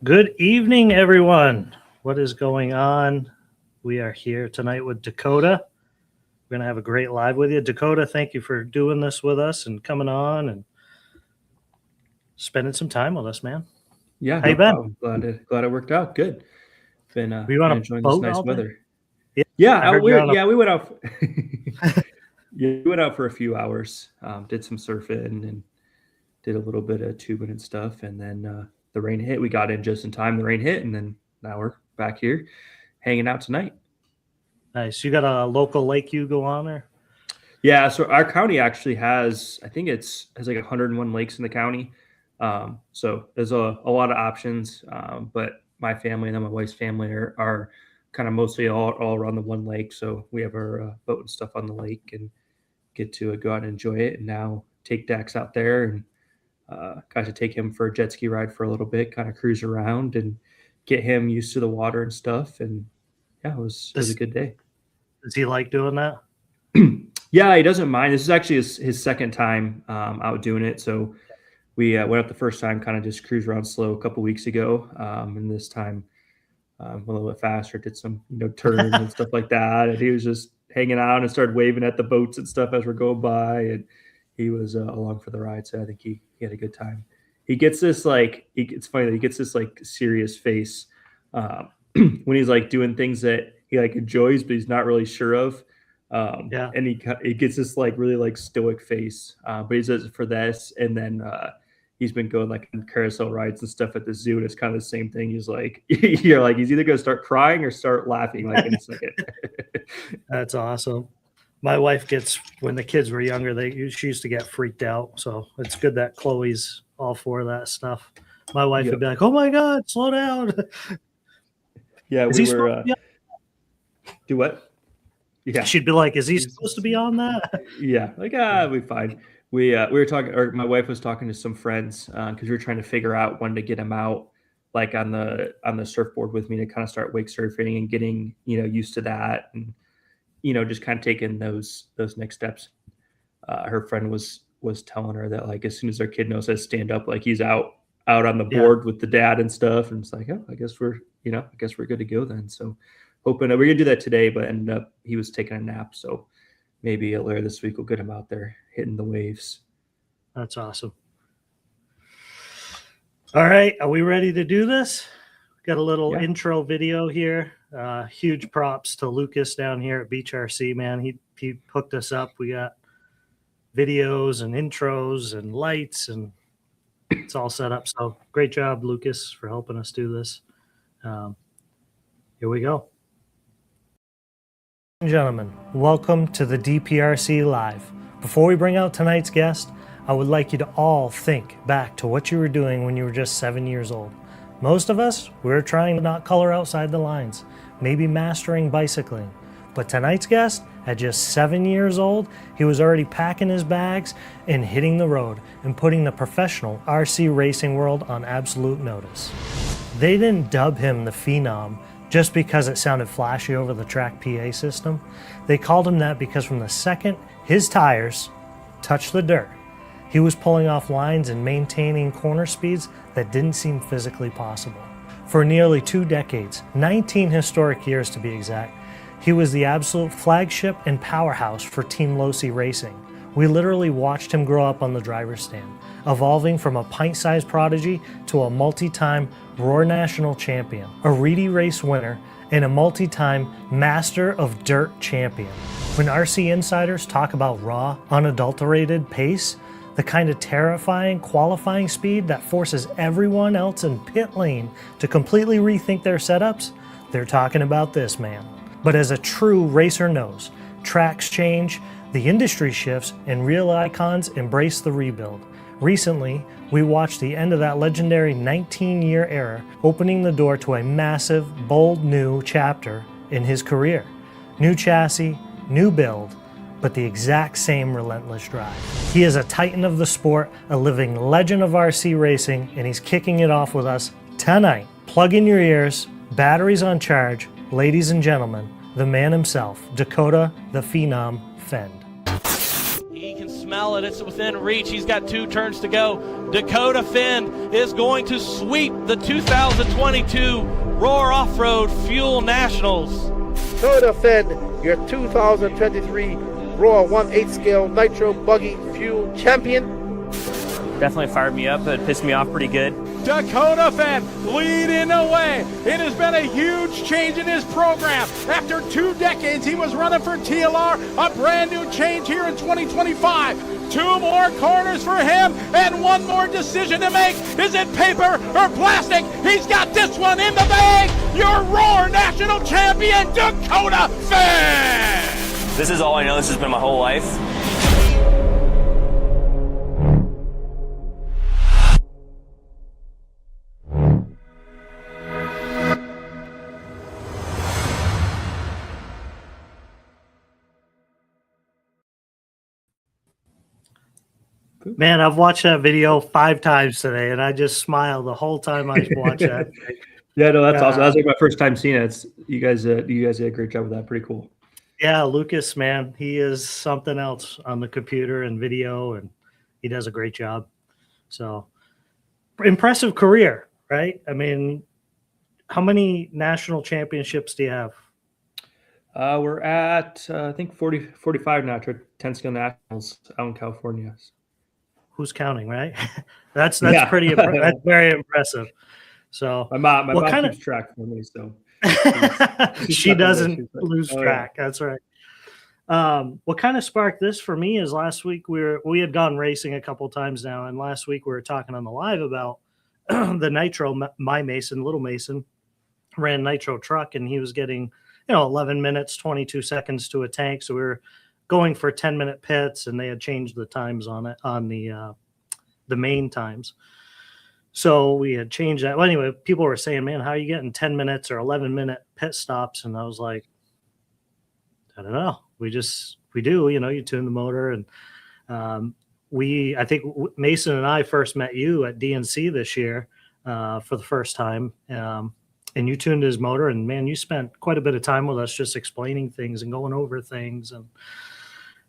Good evening, everyone. What is going on? We are here tonight with Dakota. We're going to have a great live with you. Dakota, thank you for doing this with us and coming on and spending some time with us, man. Yeah, How you no been? problem. Glad it worked out. Good. Been Were you on a enjoying this boat nice all day? weather. Yeah, Yeah, I heard you're on a we went out. Yeah, we went out for a few hours. Did some surfing and did a little bit of tubing and stuff, and then the rain hit. We got in just in time. The rain hit, and then now we're back here hanging out tonight. nice. You got a local lake you go on there? Yeah, so our county actually has, I think has like 101 lakes in the county. So there's a lot of options. But my family and then my wife's family are kind of mostly all around the one lake. So we have our boat and stuff on the lake and get to go out and enjoy it. And now take Dax out there and got to take him for a jet ski ride for a little bit, kind of cruise around and get him used to the water and stuff. And yeah, it was a good day. Does he like doing that? Yeah, he doesn't mind. This is actually his second time out doing it. So we went up the first time, kind of just cruised around slow a couple weeks ago, and this time a little bit faster. Did some turns and stuff like that, and he was just hanging out and started waving at the boats and stuff as we're going by, and he was along for the ride. So I think he had a good time. He gets this it's funny that he gets this like serious face when he's like doing things that he like enjoys, but he's not really sure of. Yeah. And he gets this like really like stoic face, but he does it for this, and then he's been going like on carousel rides and stuff at the zoo, and it's kind of the same thing. He's like, you're like, he's either gonna start crying or start laughing like in a second. That's awesome. My wife gets, when the kids were younger, she used to get freaked out. So it's good that Chloe's all for that stuff. My wife would be like, "Oh my God, slow down." Yeah, we were. Do what? Yeah, she'd be like, "Is he supposed to be on that?" Yeah, like we fine. We were talking, or my wife was talking to some friends because we were trying to figure out when to get him out, like on the surfboard with me to kind of start wake surfing and getting used to that, and just kind of taking those next steps. Her friend was telling her that like as soon as their kid knows how to stand up, like he's out on the board with the dad and stuff, and it's like, oh, I guess we're good to go then. So hoping we're gonna do that today, but ended up he was taking a nap, so maybe later this week we'll get him out there hitting the waves. That's awesome. All right, are we ready to do this? Got a little intro video here. Huge props to Lucas down here at Beach RC, man. He hooked us up. We got videos and intros and lights, and it's all set up. So great job, Lucas, for helping us do this. Here we go. Ladies and gentlemen, welcome to the DPRC Live. Before we bring out tonight's guest, I would like you to all think back to what you were doing when you were just 7 years old. Most of us, we were trying to not color outside the lines, maybe mastering bicycling. But tonight's guest, at just 7 years old, he was already packing his bags and hitting the road and putting the professional RC racing world on absolute notice. They didn't dub him the Phenom just because it sounded flashy over the track PA system. They called him that because from the second his tires touched the dirt, he was pulling off lines and maintaining corner speeds that didn't seem physically possible. For nearly 2 decades, 19 historic years to be exact, he was the absolute flagship and powerhouse for Team Losi Racing. We literally watched him grow up on the driver's stand, evolving from a pint-sized prodigy to a multi-time Roar National champion, a Reedy race winner, and a multi-time Master of Dirt champion. When RC insiders talk about raw, unadulterated pace, the kind of terrifying qualifying speed that forces everyone else in pit lane to completely rethink their setups, they're talking about this man. But as a true racer knows, tracks change, the industry shifts, and real icons embrace the rebuild. Recently, we watched the end of that legendary 19-year era, opening the door to a massive, bold new chapter in his career. New chassis, new build, but the exact same relentless drive. He is a titan of the sport, a living legend of RC racing, and he's kicking it off with us tonight. Plug in your ears, batteries on charge, ladies and gentlemen, the man himself, Dakota the Phenom Phend. He can smell it. It's within reach. He's got 2 turns to go. Dakota Phend is going to sweep the 2022 Roar Off-Road Fuel Nationals. Dakota Phend, your 2023 Roar 1/8 scale Nitro Buggy Fuel Champion. Definitely fired me up. It pissed me off pretty good. Dakota Phend leading the way. It has been a huge change in his program. After 2 decades, he was running for TLR. A brand new change here in 2025. 2 more corners for him and 1 more decision to make. Is it paper or plastic? He's got this one in the bag. Your Roar National Champion, Dakota Phend. This is all I know. This has been my whole life. Man, I've watched that video 5 times today, and I just smile the whole time I watch that. Yeah, no, that's awesome. That was like my first time seeing it. You guys did a great job with that. Pretty cool. Yeah, Lucas, man, he is something else on the computer and video, and he does a great job. So, impressive career, right? I mean, how many national championships do you have? We're at, I think, 45 now, 10 skill nationals out in California. Who's counting, right? That's pretty. That's very impressive. So my mom keeps track for me, so she doesn't lose track. That's right. What kind of sparked this for me is last week we had gone racing a couple times now, and last week we were talking on the live about the nitro. My Mason, little Mason, ran nitro truck, and he was getting 11 minutes 22 seconds to a tank. So we were going for 10-minute pits, and they had changed the times on it on the main times. So we had changed that. Well, anyway, people were saying, man, how are you getting 10 minutes or 11-minute pit stops? And I was like, I don't know. We do, you tune the motor. And I think Mason and I first met you at DNC this year for the first time. And you tuned his motor, and man, you spent quite a bit of time with us just explaining things and going over things. And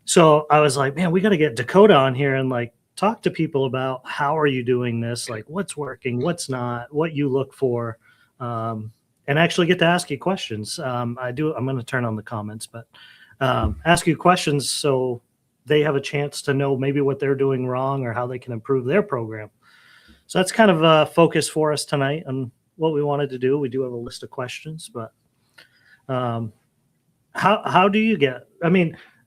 so I was like, man, we got to get Dakota on here and like talk to people about how are you doing this? Like what's working, what's not, what you look for, and actually get to ask you questions. I'm going to turn on the comments, but ask you questions so they have a chance to know maybe what they're doing wrong or how they can improve their program. So that's kind of a focus for us tonight on what we wanted to do. We do have a list of questions, but how do you get,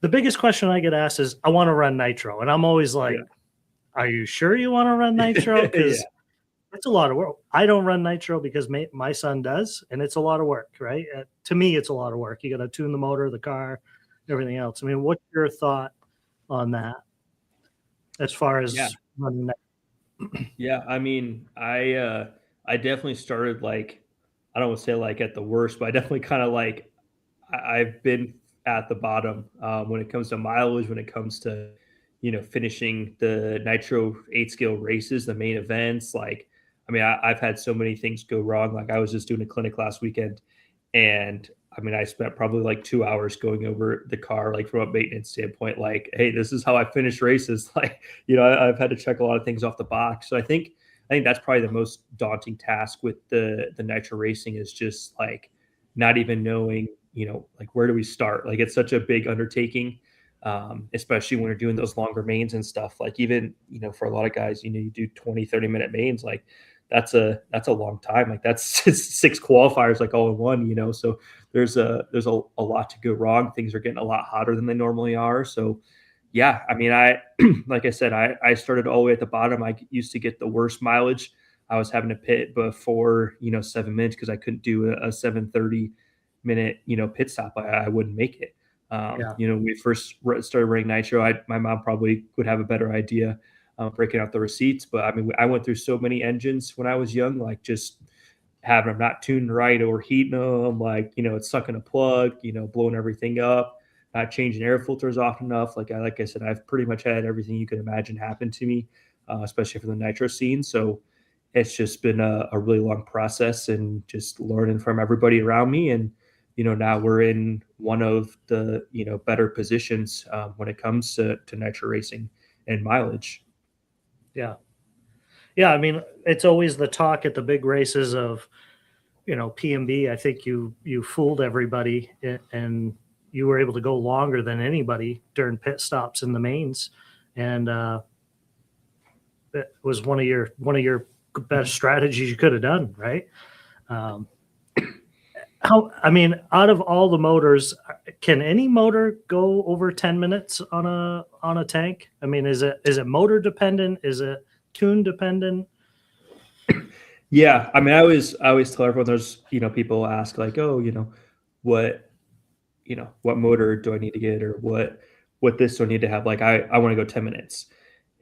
the biggest question I get asked is, I want to run nitro. And I'm always like, are you sure you want to run nitro? Because it's a lot of work. I don't run nitro because my son does, and it's a lot of work, right? To me, it's a lot of work. You got to tune the motor, the car, everything else. What's your thought on that as far as running nitro? Yeah, I definitely started I don't want to say at the worst, but I definitely kind of I've been at the bottom when it comes to mileage, when it comes to, finishing the Nitro 8 scale races, the main events. I've had so many things go wrong. I was just doing a clinic last weekend, and I spent probably 2 hours going over the car, from a maintenance standpoint, hey, this is how I finish races. I've had to check a lot of things off the box. So I think that's probably the most daunting task with the nitro racing is just not even knowing, where do we start? It's such a big undertaking, especially when you're doing those longer mains and stuff. Even, for a lot of guys, you do 20, 30-minute mains, that's a long time. That's 6 qualifiers, all in one, so there's a lot to go wrong. Things are getting a lot hotter than they normally are. So yeah, like I said, I started all the way at the bottom. I used to get the worst mileage. I was having to pit before, 7 minutes because I couldn't do a 7:30-minute, pit stop. I wouldn't make it. When we first started running nitro, my mom probably would have a better idea breaking out the receipts. But I went through so many engines when I was young, just having them not tuned right or heating them, it's sucking a plug, blowing everything up. Not changing air filters often enough. Like I said, I've pretty much had everything you can imagine happen to me, especially for the nitro scene. So it's just been a really long process and just learning from everybody around me. And, now we're in one of the, better positions when it comes to nitro racing and mileage. Yeah. Yeah, I mean, it's always the talk at the big races of, PMB. I think you fooled everybody, and you were able to go longer than anybody during pit stops in the mains, and it was one of your best strategies you could have done, right? Um, out of all the motors, can any motor go over 10 minutes on a tank? I mean, is it motor dependent? Is it tune dependent? Yeah, I mean, I always tell everyone, there's people ask like, oh, what what motor do I need to get, or what this do I need to have? Like, I want to go 10 minutes,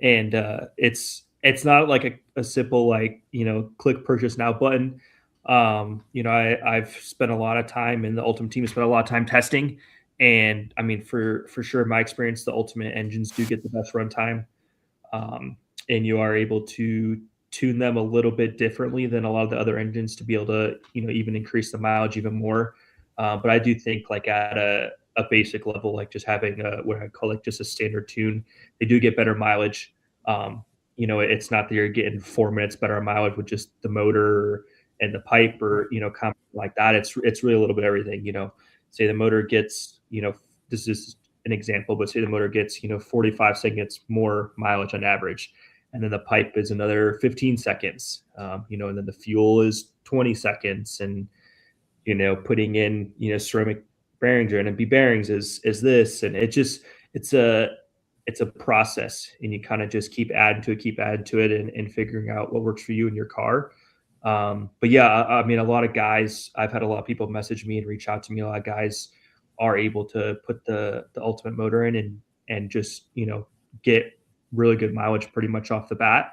and it's not like a simple like click purchase now button. I've spent a lot of time, and the Ultimate team has spent a lot of time testing, and I mean, for sure, in my experience, the Ultimate engines do get the best runtime, and you are able to tune them a little bit differently than a lot of the other engines to be able to even increase the mileage even more. But I do think like at a basic level, like just having what I call like just a standard tune, they do get better mileage. It's not that you're getting 4 minutes better mileage with just the motor and the pipe, or kind of like that. It's really a little bit of everything. Say the motor gets this is an example, but say the motor gets 45 seconds more mileage on average, and then the pipe is another 15 seconds, and then the fuel is 20 seconds, and putting in ceramic bearings or NMB bearings is this, and it's a process, and you kind of just keep adding to it, and figuring out what works for you in your car. But yeah, I mean, a lot of guys, I've had a lot of people message me and reach out to me. A lot of guys are able to put the Ultimate motor in and just get really good mileage pretty much off the bat.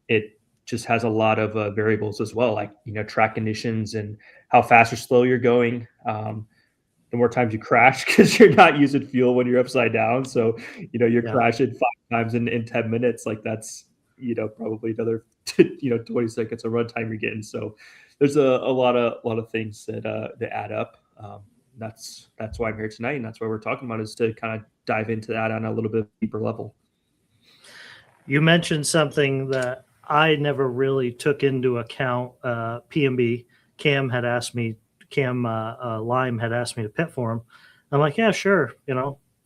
It just has a lot of variables as well, like track conditions and how fast or slow you're going. The more times you crash, because you're not using fuel when you're upside down, so you're crashing 5 times in 10 minutes, like that's probably another 20 seconds of runtime you're getting. So there's a lot of things that add up. That's why I'm here tonight, and that's why we're talking about, is to kind of dive into that on a little bit deeper level. You mentioned something that I never really took into account. PMB Cam Lime had asked me to pit for him. I'm like, yeah, sure.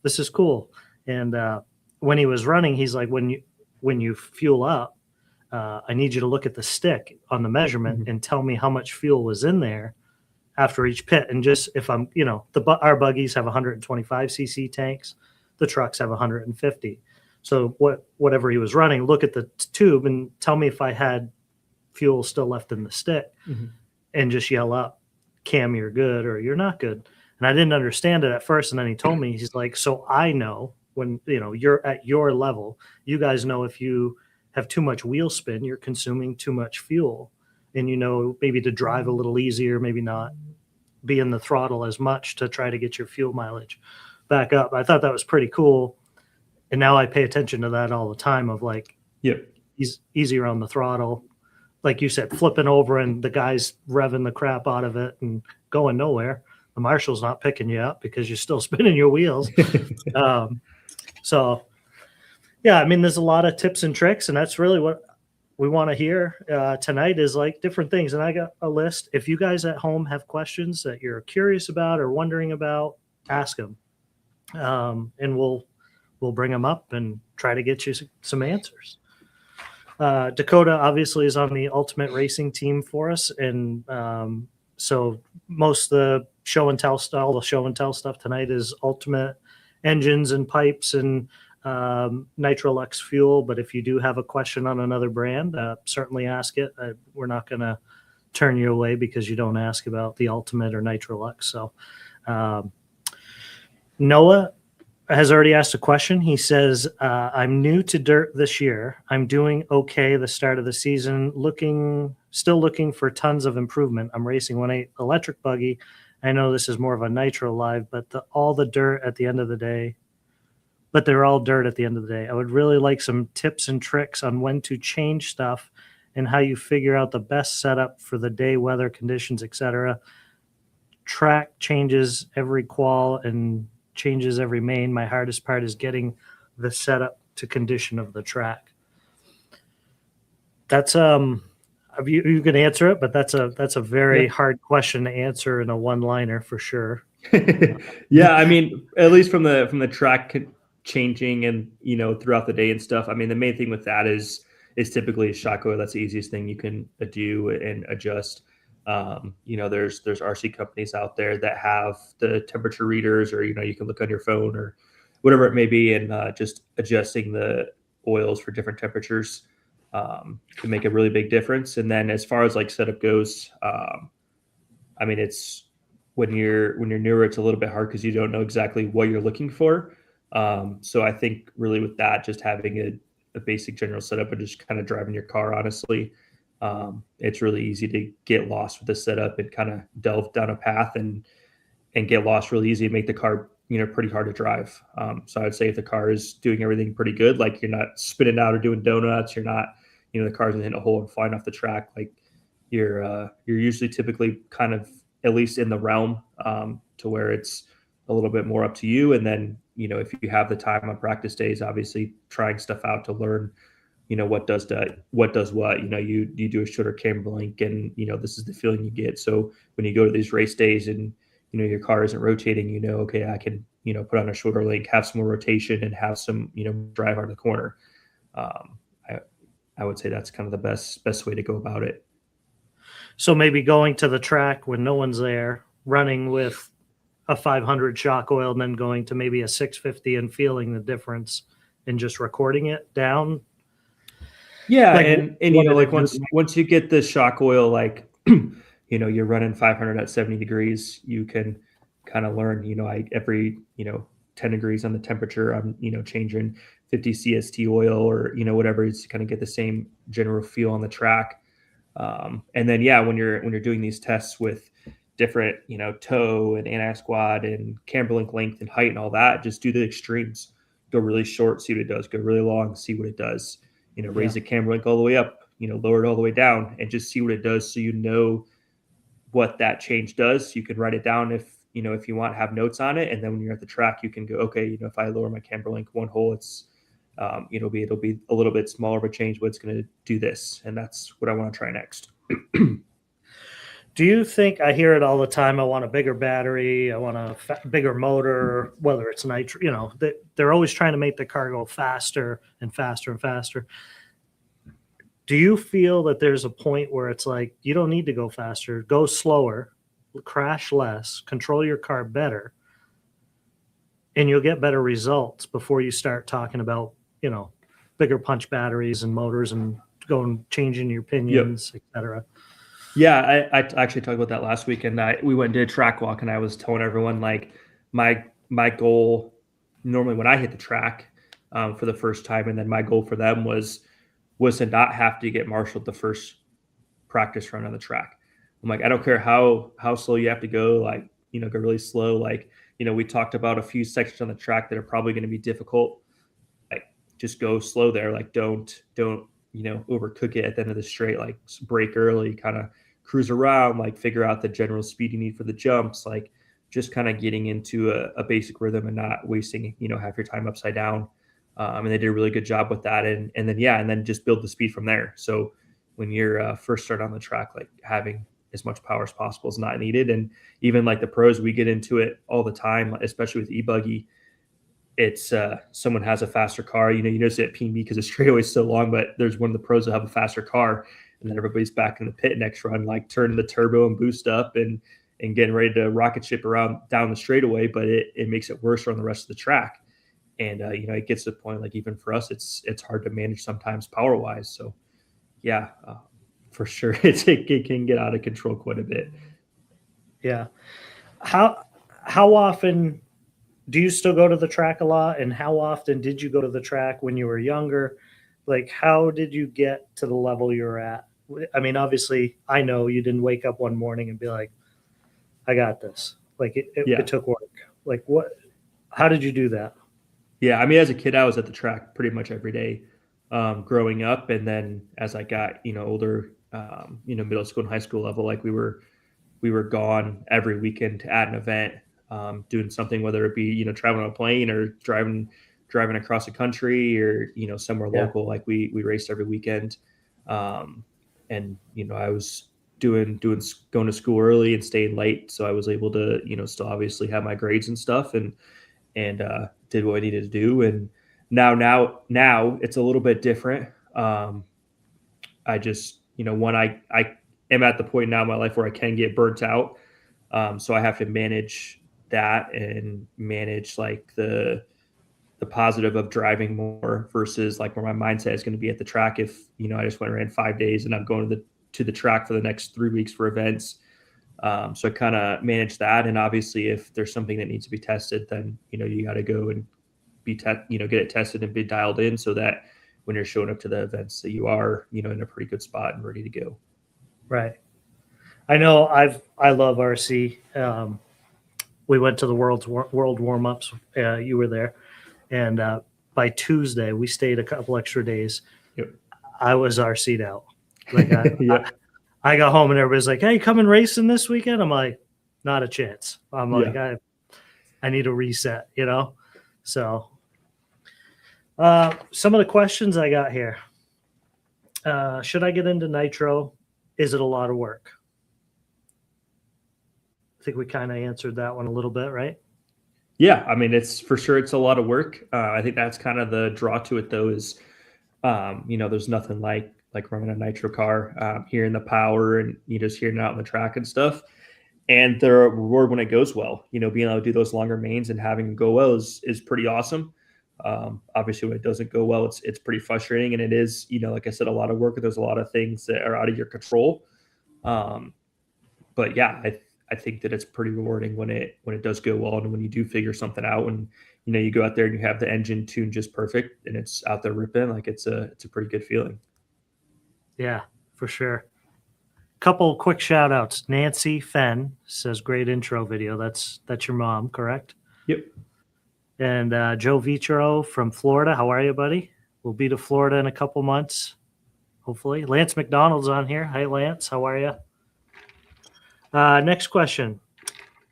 This is cool. And when he was running, he's like, when you fuel up, I need you to look at the stick on the measurement and tell me how much fuel was in there after each pit. And just if I'm, our buggies have 125 cc tanks, the trucks have 150. So whatever he was running, look at the tube and tell me if I had fuel still left in the stick, and just yell up, Cam, you're good or you're not good. And I didn't understand it at first. And then he told me, he's like, so I know when, you're at your level, you guys know if you have too much wheel spin, you're consuming too much fuel, and maybe to drive a little easier, maybe not be in the throttle as much to try to get your fuel mileage back up. I thought that was pretty cool. And now I pay attention to that all the time, of like, he's easier on the throttle. Like you said, flipping over and the guy's revving the crap out of it and going nowhere. The marshal's not picking you up because you're still spinning your wheels. So, yeah, I mean, there's a lot of tips and tricks, and that's really what we want to hear tonight, is like different things. And I got a list. If you guys at home have questions that you're curious about or wondering about, ask them. And we'll bring them up and try to get you some answers. Dakota obviously is on the Ultimate Racing team for us, and so most of the show and tell stuff tonight is Ultimate engines and pipes and Nitrolux fuel. But if you do have a question on another brand, certainly ask it. We're not going to turn you away because you don't ask about the Ultimate or Nitrolux. So Noah has already asked a question. He says, I'm new to dirt this year. I'm doing okay the start of the season, still looking for tons of improvement. I'm racing 1.8 electric buggy. I know this is more of a nitro live, but they're all dirt at the end of the day. I would really like some tips and tricks on when to change stuff and how you figure out the best setup for the day, weather conditions, etc. Track changes every qual and changes every main. My hardest part is getting the setup to condition of the track. That's you can answer it, but that's a very Yeah. hard question to answer in a one-liner for sure. Yeah, I mean, at least from the track changing and throughout the day and stuff. I mean, the main thing with that is typically a shock oil. That's the easiest thing you can do and adjust. There's RC companies out there that have the temperature readers, or you can look on your phone or whatever it may be, and just adjusting the oils for different temperatures can make a really big difference. And then as far as like setup goes, I mean, it's when you're newer, it's a little bit hard because you don't know exactly what you're looking for. So I think really with that, just having a basic general setup and just kind of driving your car, honestly, it's really easy to get lost with the setup and kind of delve down a path and get lost really easy and make the car pretty hard to drive. So I would say if the car is doing everything pretty good, like you're not spinning out or doing donuts, you're not the car's hitting a hole and flying off the track, like you're usually typically kind of at least in the realm, to where it's a little bit more up to you. And then if you have the time on practice days, obviously trying stuff out to learn what does what. You do a shorter camber link, and this is the feeling you get. So when you go to these race days and your car isn't rotating, okay, I can put on a shorter link, have some more rotation, and have some drive out of the corner. I would say that's kind of the best way to go about it. So maybe going to the track when no one's there, running with a 500 shock oil, and then going to maybe a 650 and feeling the difference and just recording it down. Yeah, like, and like once you get the shock oil, like you're running 500 at 70 degrees, you can kind of learn. Every 10 degrees on the temperature, I'm changing 50 CST oil or whatever, is to kind of get the same general feel on the track. And then when you're doing these tests with different toe and anti-squat and camber link length and height and all that, just do the extremes. Go really short, see what it does. Go really long, see what it does. Raise the camber link all the way up, lower it all the way down, and just see what it does, so what that change does. You can write it down if you want, have notes on it, and then when you're at the track, you can go, okay, if I lower my camber link one hole, it's it'll be a little bit smaller of a change, but it's going to do this, and that's what I want to try next. Do you think, I hear it all the time, I want a bigger battery, I want a bigger motor, whether it's nitro, they're always trying to make the car go faster and faster and faster. Do you feel that there's a point where it's like, you don't need to go faster, go slower, crash less, control your car better, and you'll get better results before you start talking about, bigger punch batteries and motors and changing your pinions, et cetera? Yeah, I actually talked about that last weekend. We went and did a track walk, and I was telling everyone, like, my goal normally when I hit the track for the first time, and then my goal for them was to not have to get marshaled the first practice run on the track. I'm like, I don't care how slow you have to go, like, go really slow. Like, we talked about a few sections on the track that are probably going to be difficult. Like, just go slow there. Like, don't overcook it at the end of the straight. Like, brake early, kind of cruise around, like figure out the general speed you need for the jumps, like just kind of getting into a basic rhythm and not wasting, half your time upside down. And they did a really good job with that. And then just build the speed from there. So when you're first start on the track, like having as much power as possible is not needed. And even like the pros, we get into it all the time, especially with e-buggy. It's someone has a faster car, you notice it at PB because the straightaway is so long, but there's one of the pros that have a faster car, and then everybody's back in the pit next run, like turning the turbo and boost up and getting ready to rocket ship around down the straightaway, but it makes it worse on the rest of the track. And it gets to the point, like, even for us, it's hard to manage sometimes power wise. So yeah, for sure, it can get out of control quite a bit. Yeah. How often do you still go to the track a lot? And how often did you go to the track when you were younger? Like, how did you get to the level you're at? I mean, obviously, I know you didn't wake up one morning and be like, I got this. Like, it took work. Like, how did you do that? Yeah, I mean, as a kid, I was at the track pretty much every day growing up. And then as I got, older, middle school and high school level, like we were gone every weekend at an event, doing something, whether it be, traveling on a plane or driving across the country or, somewhere local. Like we raced every weekend. And I was going to school early and staying late, so I was able to still obviously have my grades and stuff, and did what I needed to do. And now it's a little bit different. I just when I am at the point now in my life where I can get burnt out, so I have to manage that and manage like the positive of driving more versus like where my mindset is going to be at the track. If I just went and ran 5 days and I'm going to the track for the next 3 weeks for events. So I kind of manage that. And obviously if there's something that needs to be tested, then you got to go and get it tested and be dialed in, so that when you're showing up to the events that you are in a pretty good spot and ready to go. Right. I know I love RC. We went to the world warm-ups. You were there. And by Tuesday, we stayed a couple extra days. Yep. I was RC'd out. Like Yeah. I got home and everybody's like, "Hey, coming racing this weekend?" I'm like, "Not a chance." I'm like, I need a reset, So some of the questions I got here. Should I get into nitro? Is it a lot of work? I think we kind of answered that one a little bit, right? Yeah, I mean, it's for sure, it's a lot of work. I think that's kind of the draw to it, though, is there's nothing like running a nitro car, hearing the power and just hearing it out on the track and stuff. And the reward when it goes well, being able to do those longer mains and having it go well is pretty awesome. Obviously, when it doesn't go well, it's pretty frustrating, and it is like I said, a lot of work. There's a lot of things that are out of your control. But yeah, I think that it's pretty rewarding when it does go well, and when you do figure something out, and you go out there and you have the engine tuned just perfect and it's out there ripping, like it's a pretty good feeling. Yeah, for sure. Couple quick shout outs. Nancy Phend says great intro video. That's your mom, correct? Yep. And Joe Vitro from Florida. How are you, buddy? We'll be to Florida in a couple months, hopefully. Lance McDonald's on here. Hi, Lance. How are you? Next question.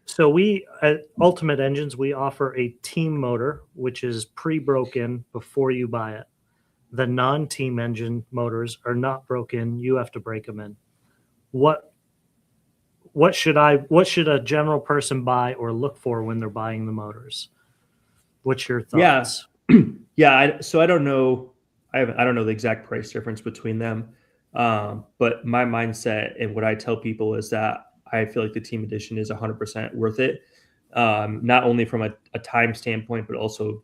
So we at Ultimate Engines, we offer a team motor, which is pre-broken before you buy it. The non-team engine motors are not broken. You have to break them in. What should a general person buy or look for when they're buying the motors? What's your thoughts? Yeah. So I don't know. I don't know the exact price difference between them. But my mindset and what I tell people is that I feel like the team edition is 100% worth it. Not only from a time standpoint, but also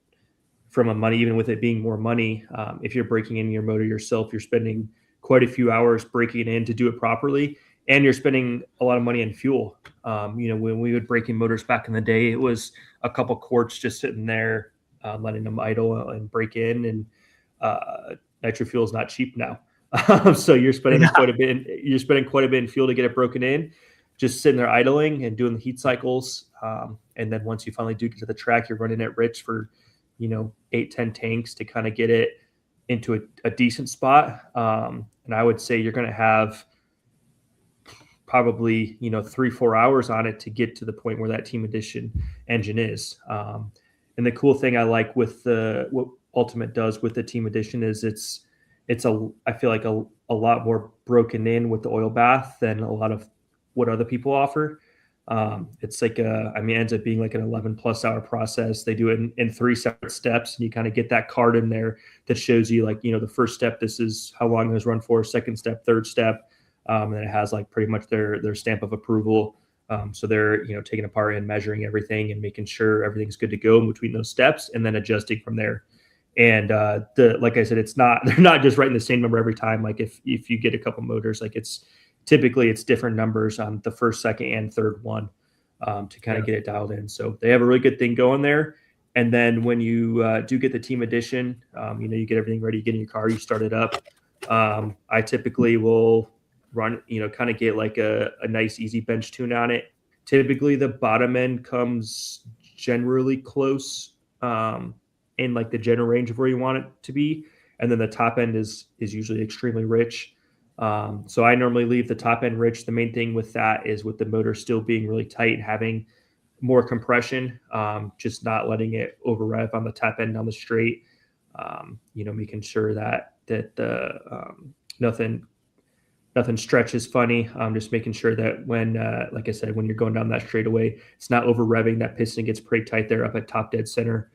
from a money, even with it being more money. If you're breaking in your motor yourself, you're spending quite a few hours breaking it in to do it properly. And you're spending a lot of money on fuel. When we would break in motors back in the day, it was a couple quarts just sitting there, letting them idle and break in. And nitro fuel is not cheap now. So you're spending quite a bit. You're spending quite a bit in fuel to get it broken in, just sitting there idling and doing the heat cycles. And then once you finally do get to the track, you're running it rich for 8-10 tanks to kind of get it into a decent spot. And I would say you're going to have probably 3-4 hours on it to get to the point where that team edition engine is. And the cool thing I like with what Ultimate does with the team edition is I feel like a lot more broken in with the oil bath than a lot of what other people offer. It's like it ends up being like an 11+ hour process. They do it in 3 separate steps, and you kind of get that card in there that shows you the first step, this is how long it was run for, second step, third step. And then it has like pretty much their stamp of approval. So they're, taking apart and measuring everything and making sure everything's good to go in between those steps, and then adjusting from there. And like I said, they're not just writing the same number every time. Like if you get a couple motors, like it's different numbers on the first, second, and third one to kind of get it dialed in. So they have a really good thing going there. And then when you do get the team edition, you get everything ready, you get in your car, you start it up. I typically will run, kind of get like a nice easy bench tune on it. Typically the bottom end comes generally close in like the general range of where you want it to be. And then the top end is usually extremely rich. So I normally leave the top end rich. The main thing with that is with the motor still being really tight, having more compression, just not letting it over rev on the top end on the straight, making sure that the nothing stretches funny. Just making sure that when, like I said, when you're going down that straightaway, it's not over revving. That piston gets pretty tight there up at top dead center.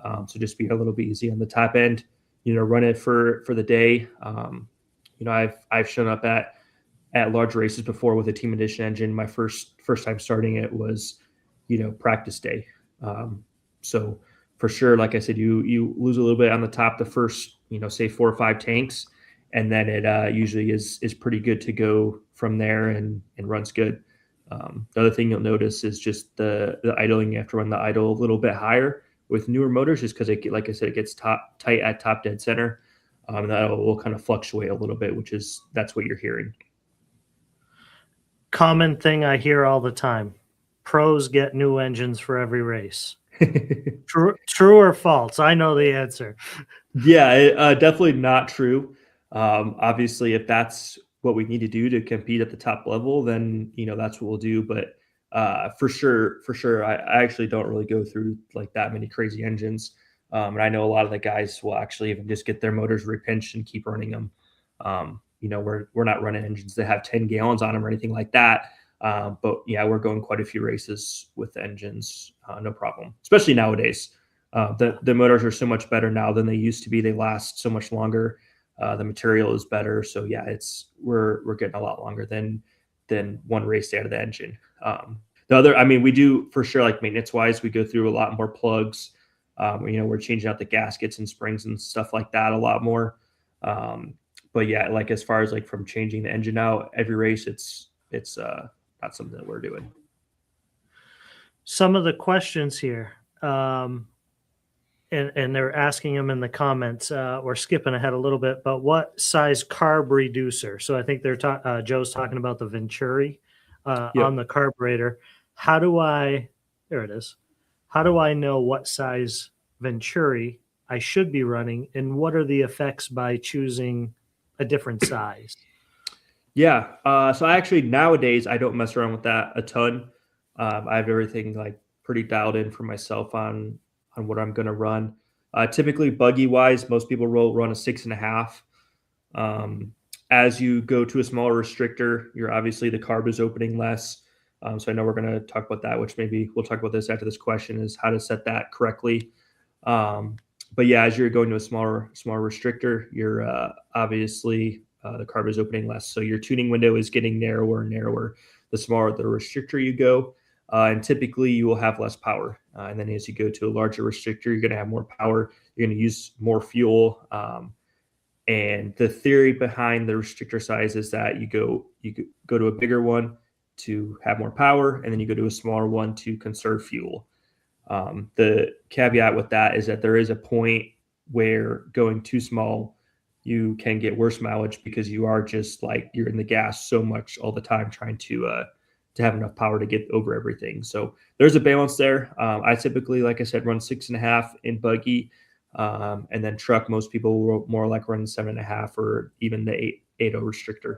So just be a little bit easy on the top end. Run it for the day. I've shown up at large races before with a team edition engine. My first time starting it was, practice day. So for sure, like I said, you lose a little bit on the top the first, say 4 or 5 tanks, and then it usually is pretty good to go from there and runs good. The other thing you'll notice is just the idling. You have to run the idle a little bit higher with newer motors, just because like I said, it gets tight at top dead center. That will kind of fluctuate a little bit, that's what you're hearing. Common thing I hear all the time: pros get new engines for every race. True or false? I know the answer. Yeah, definitely not true. Obviously, if that's what we need to do to compete at the top level, then that's what we'll do. But for sure, I actually don't really go through like that many crazy engines. And I know a lot of the guys will actually even just get their motors repinched and keep running them. We're not running engines that have 10 gallons on them or anything like that. But yeah, we're going quite a few races with the engines, no problem. Especially nowadays, the motors are so much better now than they used to be. They last so much longer. The material is better, so yeah, we're getting a lot longer than one race out of the engine. The other, we do for sure, like maintenance wise, we go through a lot more plugs. We're changing out the gaskets and springs and stuff like that a lot more. But yeah, like as far as like from changing the engine out every race, it's not something that we're doing. Some of the questions here, and they're asking them in the comments. We're skipping ahead a little bit, but what size carb reducer? So I think they're Joe's talking about the Venturi on the carburetor. There it is. How do I know what size Venturi I should be running, and what are the effects by choosing a different size? Yeah. So actually nowadays I don't mess around with that a ton. I have everything like pretty dialed in for myself on what I'm going to run. Typically buggy wise, most people run a 6.5. As you go to a smaller restrictor, you're obviously the carb is opening less. So I know we're going to talk about that, which maybe we'll talk about this after this question, is how to set that correctly. But yeah, as you're going to a smaller restrictor, you're obviously the carb is opening less. So your tuning window is getting narrower and narrower the smaller the restrictor you go. And typically you will have less power. And then as you go to a larger restrictor, you're going to have more power. You're going to use more fuel. And the theory behind the restrictor size is that you go to a bigger one to have more power, and then you go to a smaller one to conserve fuel. The caveat with that is that there is a point where going too small, you can get worse mileage because you are just like, you're in the gas so much all the time trying to have enough power to get over everything. So there's a balance there. I typically, like I said, run 6.5 in buggy, and then truck. Most people will more like run 7.5 or even the 8.0 restrictor.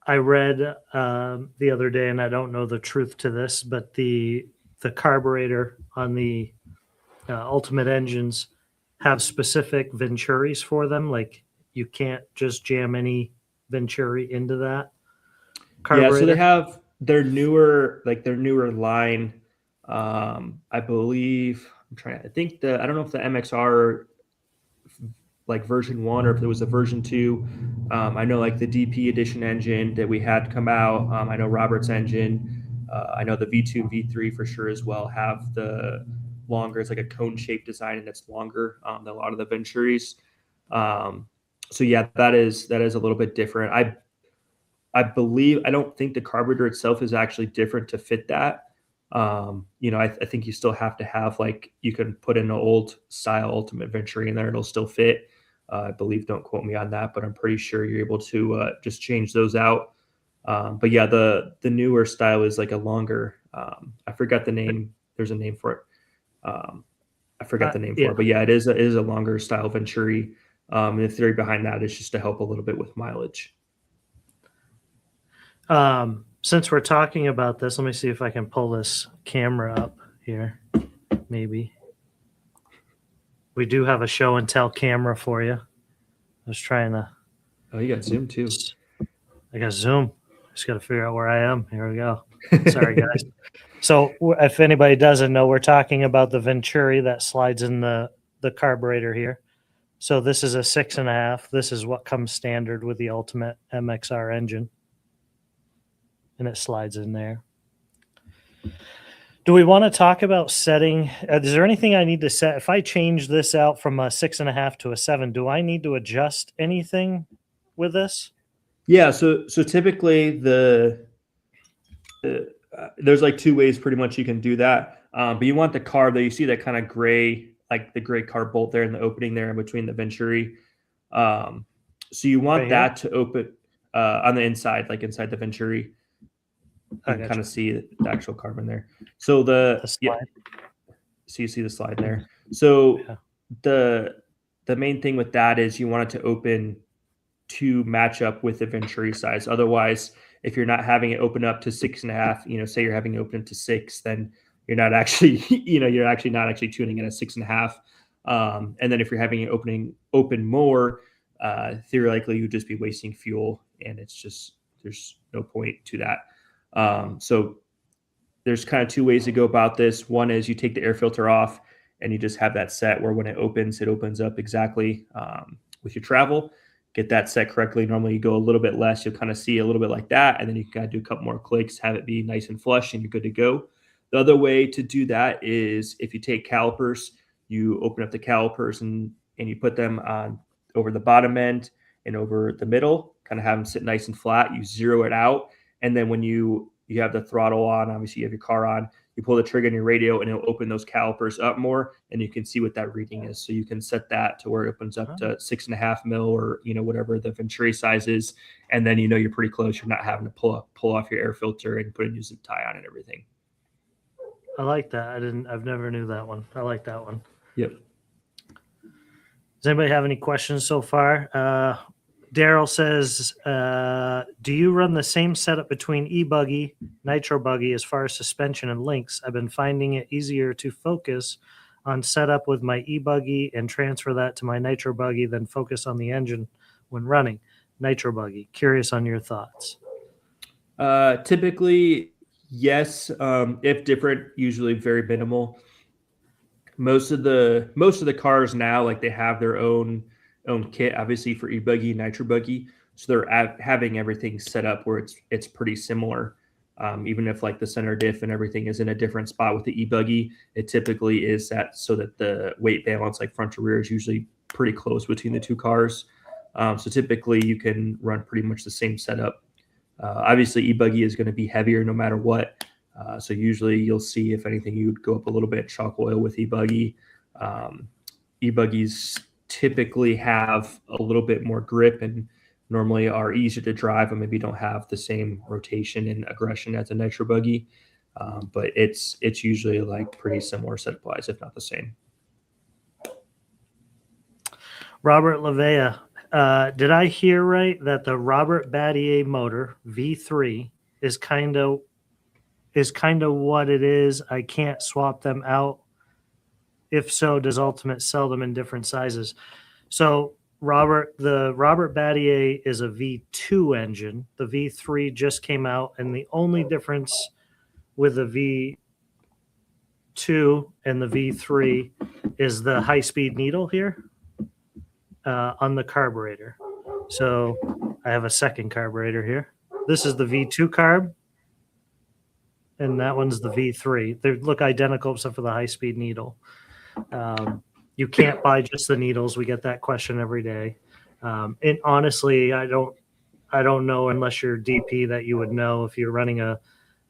I read the other day, and I don't know the truth to this, but the carburetor on the Ultimate engines have specific Venturis for them. Like you can't just jam any Venturi into that carburetor. Yeah, so they have their newer line. I believe I think I don't know if the MXR like version 1 or if it was a version 2. I know like the DP edition engine that we had come out. I know Robert's engine. I know the V2 and V3 for sure as well have the longer. It's like a cone shaped design and it's longer than a lot of the Venturis. So yeah, that is a little bit different. I believe, I don't think the carburetor itself is actually different to fit that. I think you still have to have, like, you can put in an old style Ultimate Venturi in there, it'll still fit. I believe, don't quote me on that, but I'm pretty sure you're able to just change those out. But yeah, the newer style is like a longer, I forgot the name. There's a name for it. I forgot the name for it, but yeah, it is a longer style Venturi. And the theory behind that is just to help a little bit with mileage. Since we're talking about this, let me see if I can pull this camera up here. Maybe we do have a show and tell camera for you. was trying to. Oh, you got Zoom too. I got Zoom. Just got to figure out where I am. Here we go. Sorry, guys. So if anybody doesn't know, we're talking about the Venturi that slides in the carburetor here. So this is a 6.5. This is what comes standard with the Ultimate MXR engine. And it slides in there. Do we want to talk about setting? Is there anything I need to set? If I change this out from a 6.5 to a 7, do I need to adjust anything with this? Yeah. So typically there's like two ways pretty much you can do that. But you want the carb that you see that kind of gray, like the gray carb bolt there in the opening there in between the Venturi. So you want that to open on the inside, like inside the Venturi. You can kind of see the actual carbon there. So the slide. So you see the slide there. So the main thing with that is you want it to open to match up with the Venturi size. Otherwise, if you're not having it open up to 6.5, say you're having it open to 6, then you're not actually, you're actually not actually tuning in at 6.5. And then if you're having it open more, theoretically you'd just be wasting fuel, and it's just there's no point to that. So there's kind of two ways to go about this. One is you take the air filter off and you just have that set where when it opens up exactly with your travel. Get that set correctly. Normally you go a little bit less. You'll kind of see a little bit like that. And then you can kind of do a couple more clicks, have it be nice and flush, and you're good to go. The other way to do that is if you take calipers, you open up the calipers and you put them on over the bottom end and over the middle, kind of have them sit nice and flat. You zero it out. And then when you have the throttle on, obviously you have your car on, you pull the trigger on your radio and it'll open those calipers up more, and you can see what that reading is. So you can set that to where it opens up to 6.5 mil or, whatever the Venturi size is. And then, you're pretty close. You're not having to pull off your air filter and put a new zip tie on and everything. I like that. I've never knew that one. I like that one. Yep. Does anybody have any questions so far? Daryl says, do you run the same setup between e-buggy, nitro buggy as far as suspension and links? I've been finding it easier to focus on setup with my e-buggy and transfer that to my nitro buggy than focus on the engine when running. Nitro buggy. Curious on your thoughts. Typically, yes. If different, usually very minimal. Most of the cars now, like they have their own kit, obviously for e-buggy, nitro buggy, so they're having everything set up where it's pretty similar. Even if like the center diff and everything is in a different spot with the e-buggy, it typically is that so that the weight balance, like front to rear, is usually pretty close between the two cars. So typically you can run pretty much the same setup. Obviously e-buggy is going to be heavier no matter what. So usually you'll see, if anything, you would go up a little bit chalk oil with e-buggy. E-buggies typically have a little bit more grip and normally are easier to drive and maybe don't have the same rotation and aggression as a nitro buggy. But it's usually like pretty similar setup-wise, if not the same. Robert Lavea, did I hear right that the Robert Battier motor V3 is kind of what it is? I can't swap them out. If so, does Ultimate sell them in different sizes? So, the Robert Battier is a V2 engine. The V3 just came out, and the only difference with the V2 and the V3 is the high-speed needle here on the carburetor. So, I have a second carburetor here. This is the V2 carb, and that one's the V3. They look identical except for the high-speed needle. You can't buy just the needles. We get that question every day. And honestly, I don't know unless you're DP that you would know if you're running a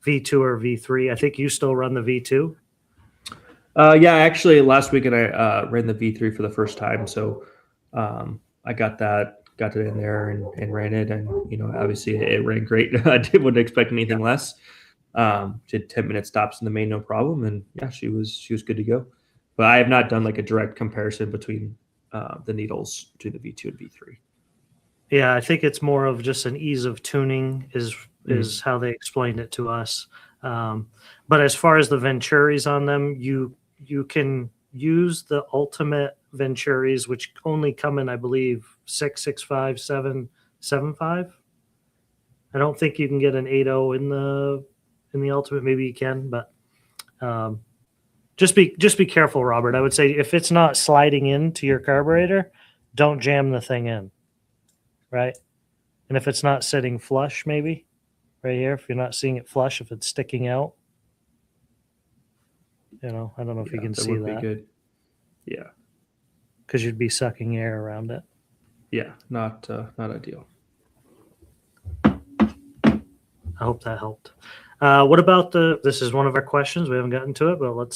V2 or V3. I think you still run the V2. Yeah, actually last weekend I ran the V3 for the first time. So I got it in there and ran it. And, obviously it ran great. I wouldn't expect anything less. Did 10-minute stops in the main, no problem. And yeah, she was good to go. But I have not done like a direct comparison between the needles between the V2 and V3. Yeah, I think it's more of just an ease of tuning is how they explained it to us. But as far as the Venturis on them, you can use the Ultimate Venturis, which only come in, I believe, 6.65, 7.75. I don't think you can get an 8.0 in the Ultimate. Maybe you can, but just be careful, Robert. I would say if it's not sliding into your carburetor, don't jam the thing in, right? And if it's not sitting flush, maybe right here, if you're not seeing it flush, if it's sticking out, I don't know if you can see would that. be good. Yeah, because you'd be sucking air around it. Yeah, not ideal. I hope that helped. What about this is one of our questions. We haven't gotten to it, but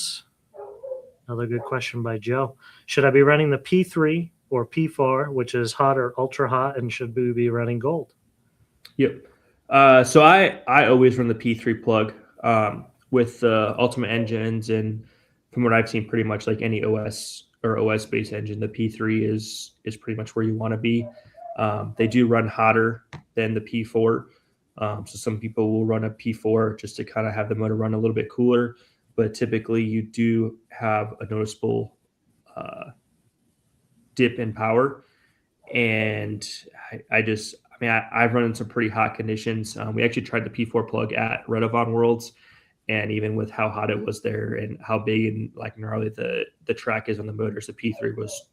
another good question by Joe. Should I be running the P3 or P4, which is hot or ultra hot, and should we be running gold? Yep. So I always run the P3 plug with the Ultimate engines, and from what I've seen, pretty much like any OS or OS based engine, the P3 is pretty much where you want to be. They do run hotter than the P4. So some people will run a P4 just to kind of have the motor run a little bit cooler, but typically you do have a noticeable dip in power. And I've run in some pretty hot conditions. We actually tried the P4 plug at Redovon Worlds, and even with how hot it was there and how big and like gnarly the track is on the motors, the P3 was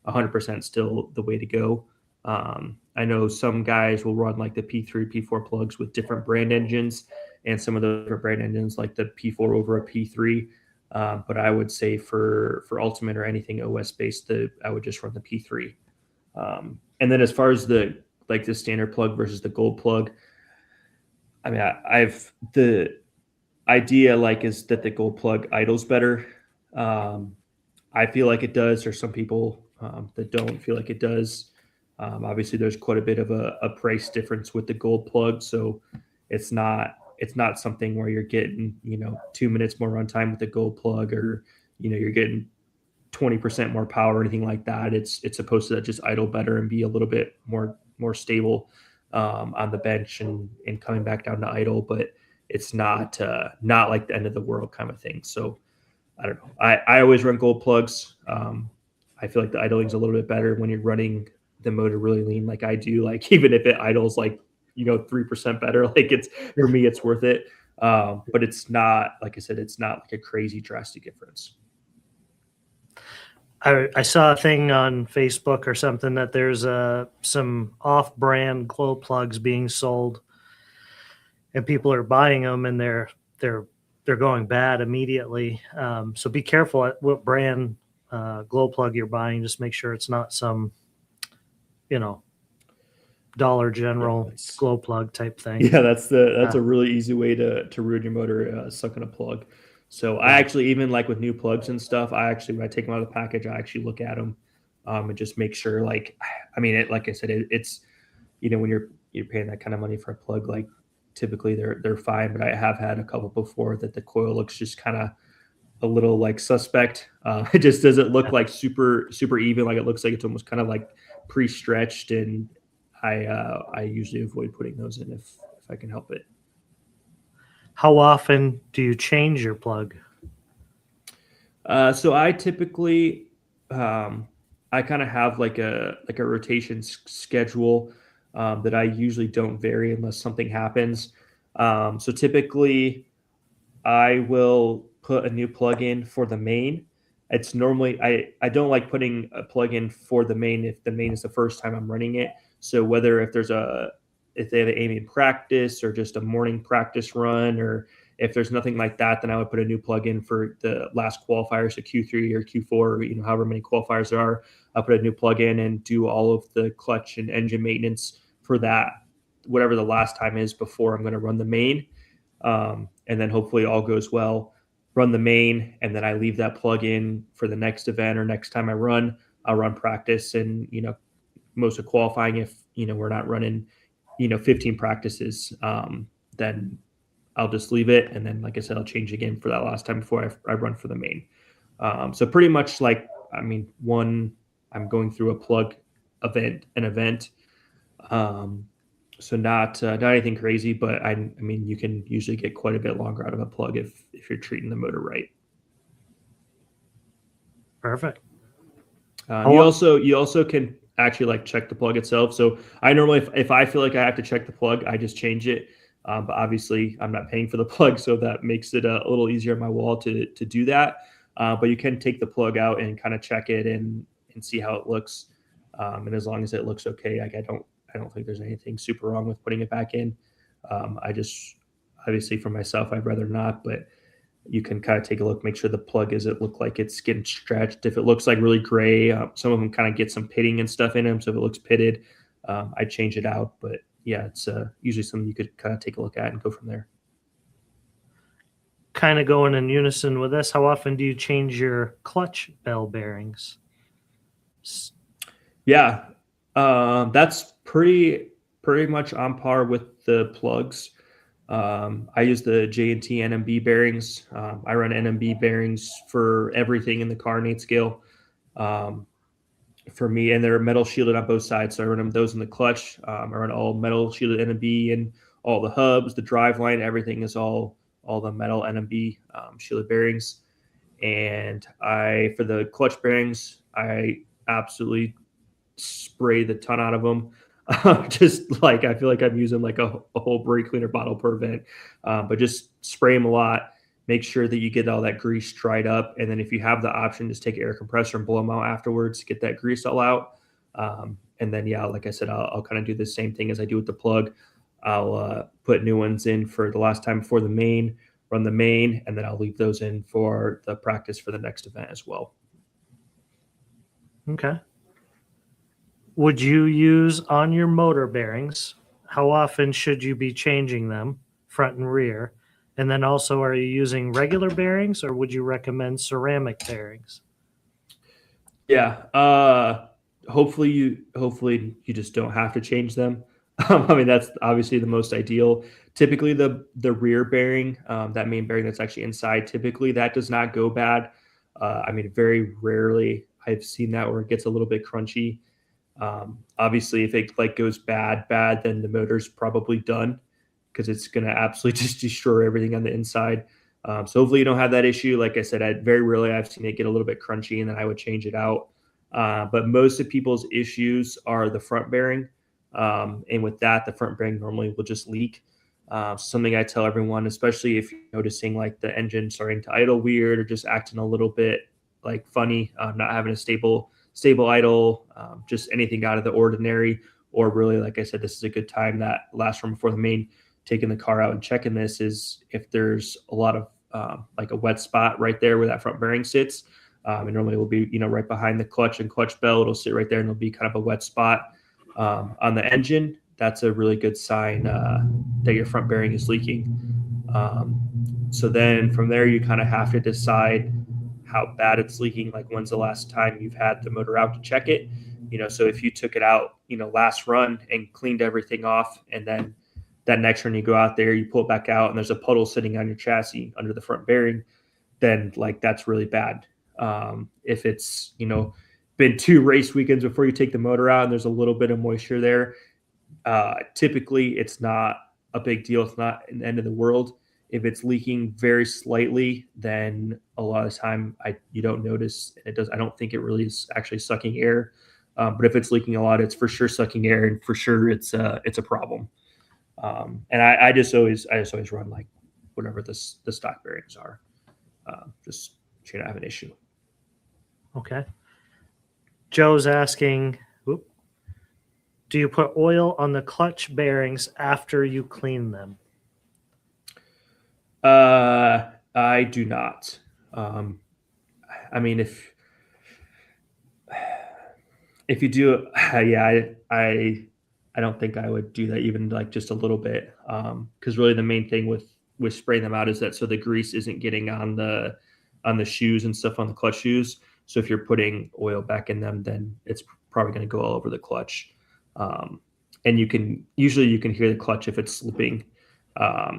100% still the way to go. I know some guys will run like the P3, P4 plugs with different brand engines, and some of the different brand engines like the P4 over a P3. But I would say for Ultimate or anything OS based, I would just run the P3. And then as far as the standard plug versus the gold plug, I mean, the idea is that the gold plug idles better. I feel like it does. There's some people that don't feel like it does. Obviously, there's quite a bit of a price difference with the gold plug, so it's not something where you're getting 2 minutes more runtime with the gold plug, or you're getting 20% more power or anything like that. It's supposed to just idle better and be a little bit more stable on the bench and coming back down to idle, but it's not like the end of the world kind of thing. So I don't know. I always run gold plugs. I feel like the idling's a little bit better when you're running the motor really lean like I do. Like even if it idles 3% better, for me it's worth it. But it's not, like I said, it's not like a crazy drastic difference. I saw a thing on Facebook or something that there's some off-brand glow plugs being sold, and people are buying them, and they're going bad immediately. So be careful at what brand glow plug you're buying. Just make sure it's not some, Dollar General glow plug type thing. Yeah, that's a really easy way to ruin your motor, sucking a plug. So I actually, even like with new plugs and stuff, when I take them out of the package, I actually look at them and just make sure. Like I said, it's when you're paying that kind of money for a plug, typically they're fine. But I have had a couple before that the coil looks just kind of a little suspect. It just doesn't look super even. Like it looks like it's almost kind of pre-stretched, and I usually avoid putting those in if I can help it. How often do you change your plug? So I typically, I kind of have a rotation schedule that I usually don't vary unless something happens. So typically, I will put a new plug in for the main. It's normally I don't like putting a plug in for the main if the main is the first time I'm running it. So whether if they have an aiming practice or just a morning practice run, or if there's nothing like that, then I would put a new plug in for the last qualifiers, so Q3 or Q4, or however many qualifiers there are. I'll put a new plug in and do all of the clutch and engine maintenance for that, whatever the last time is before I'm going to run the main. And then hopefully all goes well, run the main, and then I leave that plug in for the next event or next time I run. I'll run practice and most of qualifying. If we're not running 15 practices, then I'll just leave it. And then, like I said, I'll change again for that last time before I run for the main. So pretty much I'm going through a plug event. So not anything crazy, but I mean, you can usually get quite a bit longer out of a plug if you're treating the motor right. Perfect. You also can actually like check the plug itself. So I normally, if I feel like I have to check the plug, I just change it. But obviously I'm not paying for the plug, so that makes it a little easier on my wall to do that. But you can take the plug out and kind of check it and see how it looks. And as long as it looks okay, like I don't think there's anything super wrong with putting it back in. I just, obviously for myself, I'd rather not, but you can kind of take a look, make sure the plug doesn't look like it's getting stretched. If it looks like really gray, some of them kind of get some pitting and stuff in them. So if it looks pitted, I change it out. But yeah, it's usually something you could kind of take a look at and go from there. Kind of going in unison with this, how often do you change your clutch bell bearings? Yeah, that's pretty much on par with the plugs. I use the J&T NMB bearings. I run NMB bearings for everything in the car Nate scale. For me, and they're metal shielded on both sides, so I run those in the clutch. I run all metal shielded NMB, and all the hubs, the drive line, everything is all the metal NMB shielded bearings. And for the clutch bearings, I absolutely spray the ton out of them. Just like I feel like I'm using like a whole brake cleaner bottle per vent, but just spray them a lot. Make sure that you get all that grease dried up, and then if you have the option, just take an air compressor and blow them out afterwards, get that grease all out. And then yeah, like I said, I'll kind of do the same thing as I do with the plug. I'll put new ones in for the last time before the main, run the main, and then I'll leave those in for the practice for the next event as well. Okay. Would you use on your motor bearings? How often should you be changing them, front and rear? And then also, are you using regular bearings, or would you recommend ceramic bearings? Yeah. Hopefully you just don't have to change them. I mean, that's obviously the most ideal. Typically the rear bearing, that main bearing that's actually inside, typically that does not go bad. I mean, very rarely I've seen that where it gets a little bit crunchy. Obviously if it like goes bad, then the motor's probably done, because it's going to absolutely just destroy everything on the inside. So hopefully you don't have that issue. Like I said, very rarely I've seen it get a little bit crunchy, and then I would change it out. But most of people's issues are the front bearing. And with that, the front bearing normally will just leak. Something I tell everyone, especially if you're noticing like the engine starting to idle weird or just acting a little bit like funny, not having a stable idle, just anything out of the ordinary, or really, like I said, this is a good time, that last run before the main, taking the car out and checking this, is if there's a lot of like a wet spot right there where that front bearing sits. And normally it will be, right behind the clutch and clutch bell. It'll sit right there, and it'll be kind of a wet spot on the engine. That's a really good sign that your front bearing is leaking. So then from there, you kind of have to decide how bad it's leaking. Like, when's the last time you've had the motor out to check it? So if you took it out, last run and cleaned everything off, and then that next run you go out there, you pull it back out, and there's a puddle sitting on your chassis under the front bearing, then like that's really bad. If it's, been 2 race weekends before you take the motor out and there's a little bit of moisture there, typically it's not a big deal. It's not an end of the world. If it's leaking very slightly, then a lot of the time you don't notice. I don't think it really is actually sucking air. But if it's leaking a lot, it's for sure sucking air, and for sure it's a problem. And I just always run like whatever the stock bearings are, just so you don't have an issue. Okay. Joe's asking, do you put oil on the clutch bearings after you clean them? I do not. I mean, if you do, yeah, I don't think I would do that, even like just a little bit. Because really the main thing with spraying them out is that so the grease isn't getting on the shoes and stuff, on the clutch shoes. So if you're putting oil back in them, then it's probably going to go all over the clutch. And you can hear the clutch if it's slipping.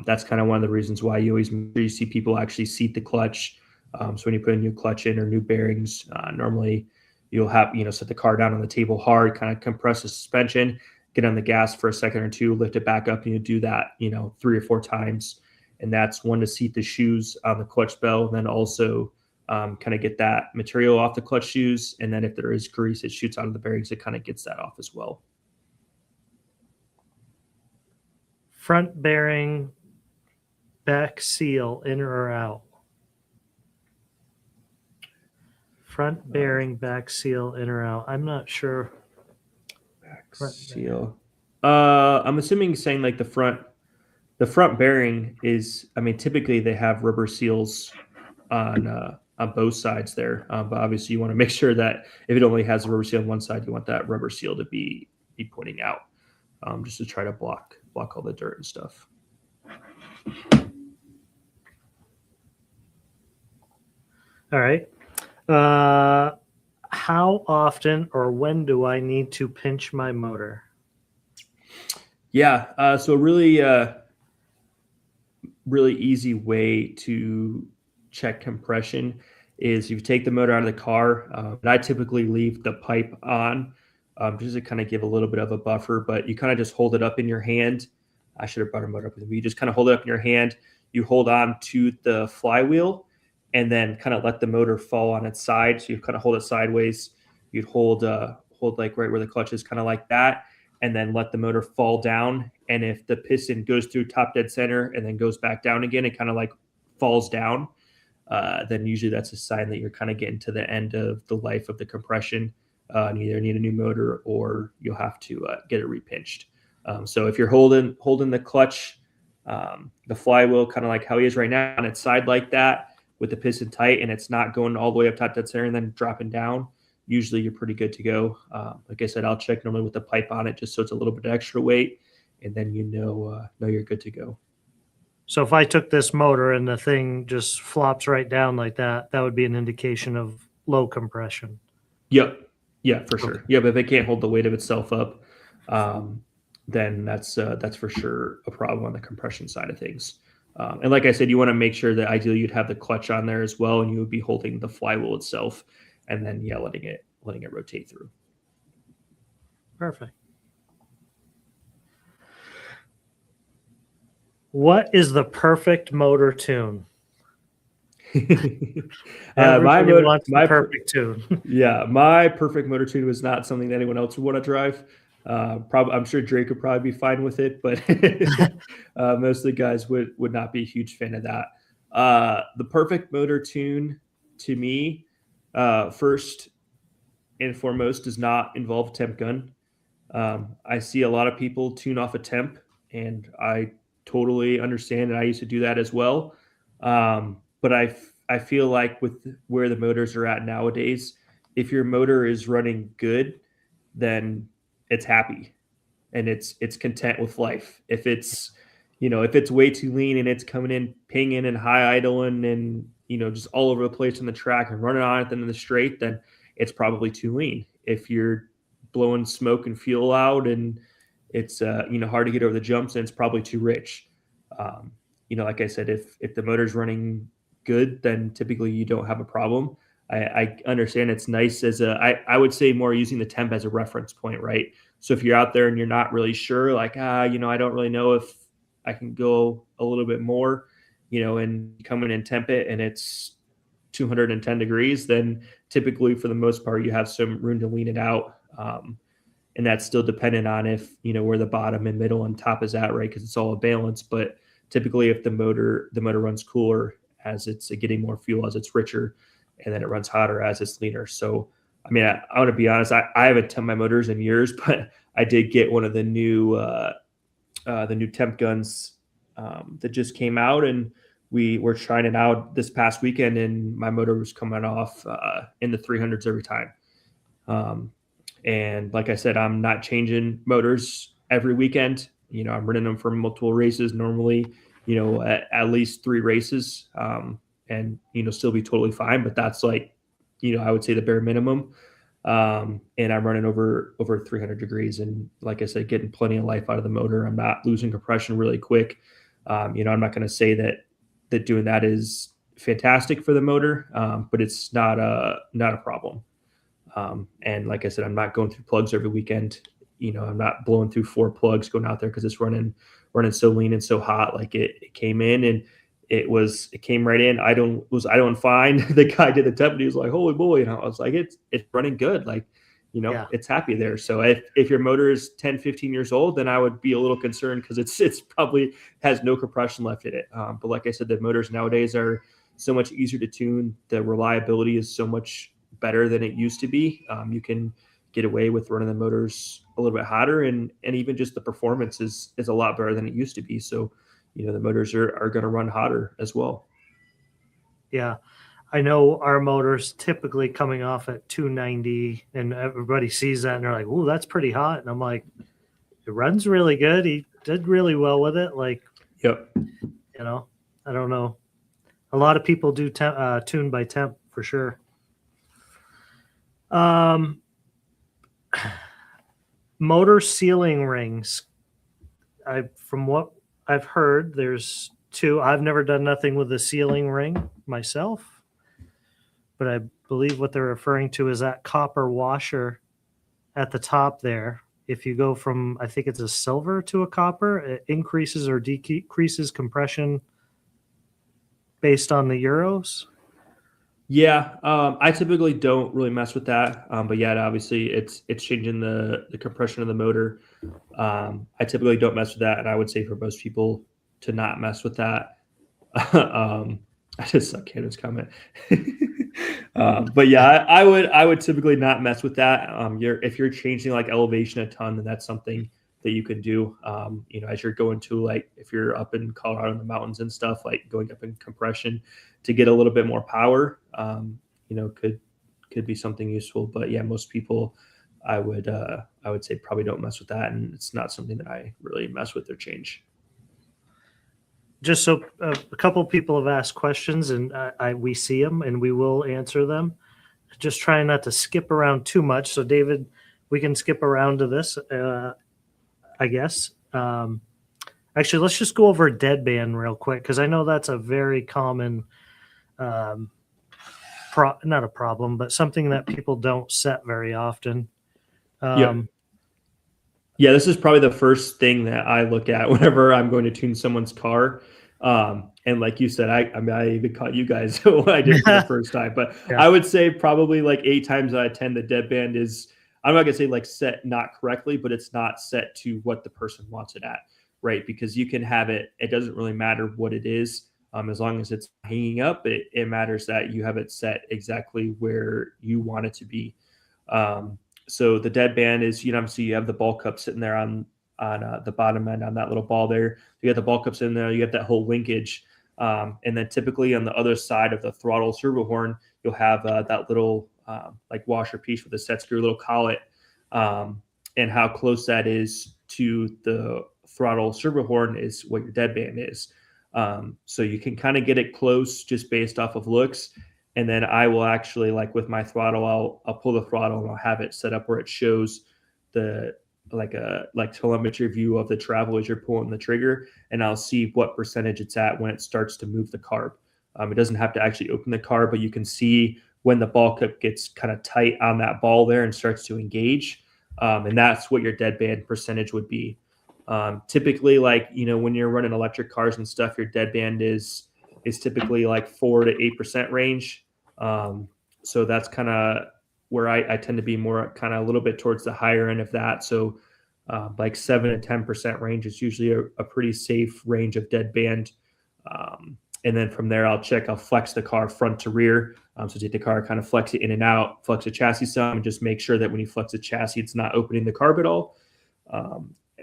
That's kind of one of the reasons why you see people actually seat the clutch. So when you put a new clutch in or new bearings, normally you'll have, set the car down on the table hard, kind of compress the suspension, get on the gas for a second or two, lift it back up, and you do that, 3 or 4 times. And that's one, to seat the shoes on the clutch bell, and then also kind of get that material off the clutch shoes. And then if there is grease, it shoots out of the bearings. It kind of gets that off as well. Front bearing, back seal, in or out? Front bearing, back seal, in or out? I'm not sure. Back seal. I'm assuming saying like the front bearing is, I mean, typically they have rubber seals on both sides there. But obviously you want to make sure that if it only has a rubber seal on one side, you want that rubber seal to be pointing out, just to try to block all the dirt and stuff. All right. How often or when do I need to pinch my motor? Yeah. So really easy way to check compression is you take the motor out of the car. And I typically leave the pipe on, just to kind of give a little bit of a buffer, but you kind of just hold it up in your hand. I should have brought a motor up with me. You just kind of hold it up in your hand. You hold on to the flywheel and then kind of let the motor fall on its side. So you kind of hold it sideways. You'd hold like right where the clutch is, kind of like that, and then let the motor fall down. And if the piston goes through top dead center and then goes back down again, it kind of like falls down. Then usually that's a sign that you're kind of getting to the end of the life of the compression. You either need a new motor or you'll have to get it repinched. So if you're holding the clutch, the flywheel kind of like how he is right now on its side like that with the piston tight and it's not going all the way up top dead center and then dropping down, usually you're pretty good to go. Like I said, I'll check normally with the pipe on it just so it's a little bit extra weight, and then you know you're good to go. So if I took this motor and the thing just flops right down like that, that would be an indication of low compression. Yep. Yeah, for sure. Yeah, but if it can't hold the weight of itself up, then that's for sure a problem on the compression side of things. And like I said, you want to make sure that ideally you'd have the clutch on there as well, and you would be holding the flywheel itself, and then letting it rotate through. Perfect. What is the perfect motor tune? My perfect tune. Yeah, my perfect motor tune was not something that anyone else would want to drive. I'm sure Drake would probably be fine with it, but most of the guys would not be a huge fan of that. The perfect motor tune to me, first and foremost, does not involve a temp gun. I see a lot of people tune off a temp, and I totally understand, and I used to do that as well. But I feel like with where the motors are at nowadays, if your motor is running good, then it's happy and it's content with life. If it's way too lean and it's coming in pinging and high idling and just all over the place on the track and running on it then in the straight, then it's probably too lean. If you're blowing smoke and fuel out and it's hard to get over the jumps, and it's probably too rich. Like I said, if the motor's running good, then typically you don't have a problem. I understand it's nice I would say more using the temp as a reference point, right? So if you're out there and you're not really sure, like, I don't really know if I can go a little bit more, and come in and temp it and it's 210 degrees, then typically for the most part, you have some room to lean it out. And that's still dependent on if, where the bottom and middle and top is at, right? Because it's all a balance. But typically if the motor runs cooler as it's getting more fuel, as it's richer, and then it runs hotter as it's leaner. So, I mean, I want to be honest, I haven't temped my motors in years, but I did get one of the new temp guns that just came out, and we were trying it out this past weekend, and my motor was coming off in the 300s every time. And like I said, I'm not changing motors every weekend. I'm running them for multiple races normally, at least 3 races, and, still be totally fine. But that's like, I would say the bare minimum. And I'm running over 300 degrees. And like I said, getting plenty of life out of the motor. I'm not losing compression really quick. I'm not going to say that doing that is fantastic for the motor, but it's not a problem. And like I said, I'm not going through plugs every weekend. I'm not blowing through 4 plugs going out there because it's running so lean and so hot. Like it came in, and it came right in. I don't find the guy did the temp and he was like, holy boy. And I was like, it's running good. Like, it's happy there. So if your motor is 10, 15 years old, then I would be a little concerned because it's probably has no compression left in it. But like I said, the motors nowadays are so much easier to tune. The reliability is so much better than it used to be. You can get away with running the motors a little bit hotter, and even just the performance is a lot better than it used to be. So, the motors are going to run hotter as well. Yeah. I know our motors typically coming off at 290, and everybody sees that and they're like, "Ooh, that's pretty hot." And I'm like, "It runs really good. He did really well with it." Like, yep. I don't know. A lot of people do tune by temp for sure. Motor sealing rings. From what I've heard, there's 2. I've never done nothing with a sealing ring myself. But I believe what they're referring to is that copper washer at the top there. If you go from, I think it's a silver to a copper, it increases or decreases compression based on the euros. Yeah, I typically don't really mess with that. But yeah, obviously it's changing the compression of the motor. I typically don't mess with that, and I would say for most people to not mess with that. I just suck Cannon's comment. But yeah, I would typically not mess with that. If you're changing like elevation a ton, then that's something that you can do. As you're going to, like, if you're up in Colorado in the mountains and stuff, like going up in compression to get a little bit more power, could be something useful. But yeah, most people, I would say probably don't mess with that, and it's not something that I really mess with or change. Just so a couple people have asked questions, and we see them and we will answer them. Just trying not to skip around too much. So David, we can skip around to this, I guess. Actually, let's just go over deadband real quick, because I know that's a very common, not a problem, but something that people don't set very often. Yeah, this is probably the first thing that I look at whenever I'm going to tune someone's car. And like you said, I even caught you guys when I did it for the first time. But yeah. I would say probably like 8 times out of 10, the deadband is, I'm not going to say like set not correctly, but it's not set to what the person wants it at, right? Because you can have it, it doesn't really matter what it is. As long as it's hanging up, it matters that you have it set exactly where you want it to be. So the deadband is, so you have the ball cup sitting there on the bottom end on that little ball there. You got the ball cups in there. You get that whole linkage. And then typically on the other side of the throttle servo horn, you'll have that little like washer piece with a set screw, little collet, and how close that is to the throttle servo horn is what your deadband is. So you can kind of get it close just based off of looks. And then I will actually, like with my throttle, I'll pull the throttle and I'll have it set up where it shows the like telemetry view of the travel as you're pulling the trigger, and I'll see what percentage it's at when it starts to move the carb. It doesn't have to actually open the carb, but you can see when the ball cup gets kind of tight on that ball there and starts to engage. And that's what your deadband percentage would be. Typically, like, when you're running electric cars and stuff, your deadband is typically like 4 to 8% range. So that's kind of where I tend to be more kind of a little bit towards the higher end of that. So like 7 to 10% range is usually a pretty safe range of deadband. And then from there, I'll flex the car front to rear. So take the car, kind of flex it in and out, flex the chassis some, and just make sure that when you flex the chassis, it's not opening the carb at all.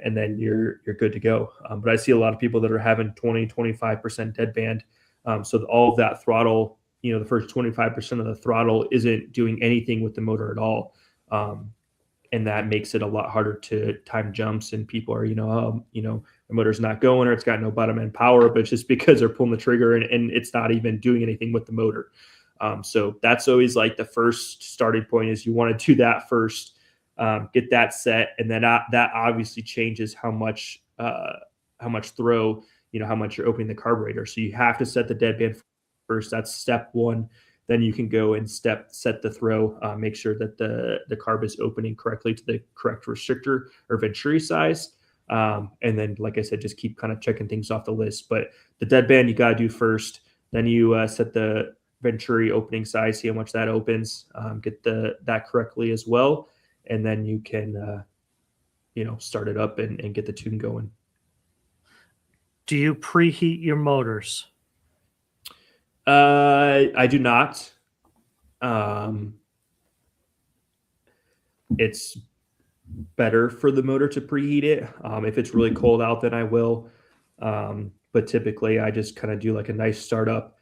And then you're good to go. But I see a lot of people that are having 20, 25% deadband. So all of that throttle, the first 25% of the throttle isn't doing anything with the motor at all. And that makes it a lot harder to time jumps, and people are, the motor's not going, or it's got no bottom end power, but it's just because they're pulling the trigger and it's not even doing anything with the motor. So that's always like the first starting point, is you want to do that first, get that set. And then that obviously changes how much throw, how much you're opening the carburetor. So you have to set the deadband first. That's step one. Then you can go and set the throw, make sure that the carb is opening correctly to the correct restrictor or Venturi size. And then, like I said, just keep kind of checking things off the list. But the deadband you got to do first. Then you set the Venturi opening size, see how much that opens, get that correctly as well. And then you can, start it up and get the tune going. Do you preheat your motors? I do not. It's better for the motor to preheat it. If it's really cold out, then I will. But typically I just kind of do like a nice startup,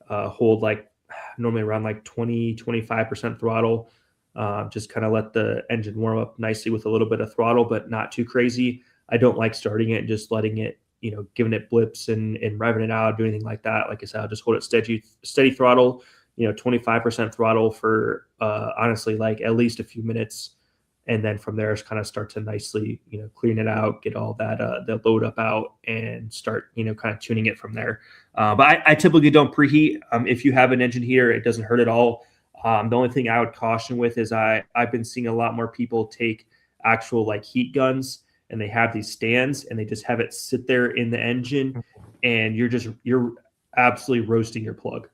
hold like normally around like 20-25% throttle. Just kind of let the engine warm up nicely with a little bit of throttle, but not too crazy. I don't like starting it and just letting it, giving it blips and revving it out, do anything like that. Like I said, I'll just hold it steady throttle, 25% throttle for honestly, like at least a few minutes. And then from there, just kind of start to nicely, clean it out, get all that the load up out, and start, kind of tuning it from there. But I typically don't preheat. If you have an engine heater, it doesn't hurt at all. The only thing I would caution with is I've been seeing a lot more people take actual like heat guns, and they have these stands and they just have it sit there in the engine, and you're absolutely roasting your plug.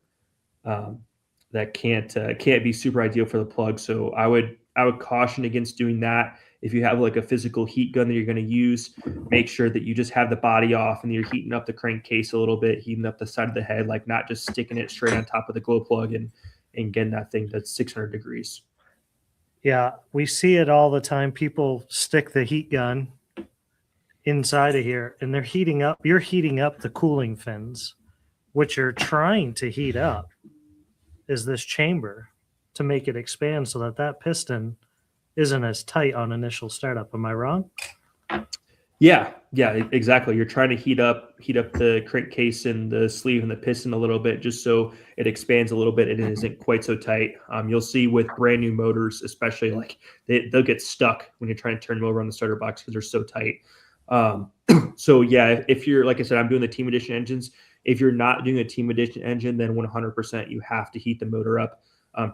That can't be super ideal for the plug. So I would caution against doing that. If you have like a physical heat gun that you're going to use, make sure that you just have the body off and you're heating up the crankcase a little bit, heating up the side of the head, like not just sticking it straight on top of the glow plug and getting that thing that's 600 degrees. Yeah, we see it all the time. People stick the heat gun inside of here and they're heating up. You're heating up the cooling fins, which you're trying to heat up is this chamber to make it expand so that piston isn't as tight on initial startup. Am I wrong? Yeah, exactly. You're trying to heat up the crankcase and the sleeve and the piston a little bit, just so it expands a little bit and it isn't quite so tight. You'll see with brand new motors, especially, like they'll get stuck when you're trying to turn them over on the starter box because they're so tight. So yeah, if you're, like I said, I'm doing the team edition engines. If you're not doing a team edition engine, then 100% you have to heat the motor up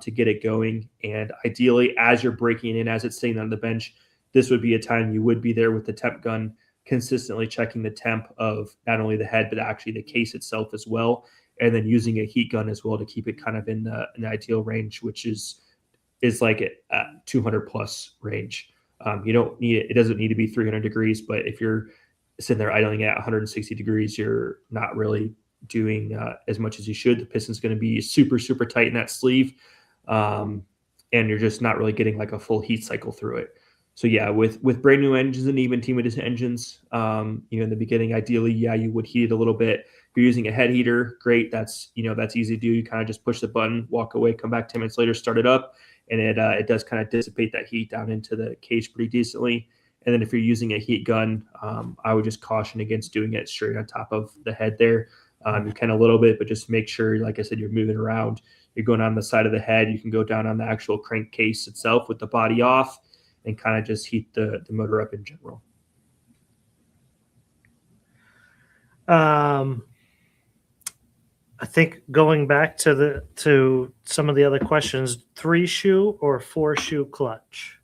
to get it going. And ideally, as you're breaking in, as it's sitting on the bench, this would be a time you would be there with the temp gun, consistently checking the temp of not only the head, but actually the case itself as well. And then using a heat gun as well to keep it kind of in the ideal range, which is like a 200 plus range. You don't need it. It doesn't need to be 300 degrees, but if you're sitting there idling at 160 degrees, you're not really doing as much as you should. The piston's going to be super, super tight in that sleeve. And you're just not really getting like a full heat cycle through it. So yeah, with brand new engines and even team edition engines, in the beginning, ideally, yeah, you would heat it a little bit. If you're using a head heater, great. That's easy to do. You kind of just push the button, walk away, come back 10 minutes later, start it up. And it does kind of dissipate that heat down into the case pretty decently. And then if you're using a heat gun, I would just caution against doing it straight on top of the head there. You can a little bit, but just make sure, like I said, you're moving around. You're going on the side of the head. You can go down on the actual crankcase itself with the body off and kind of just heat the motor up in general. I think going back to some of the other questions, 3-shoe or 4-shoe clutch?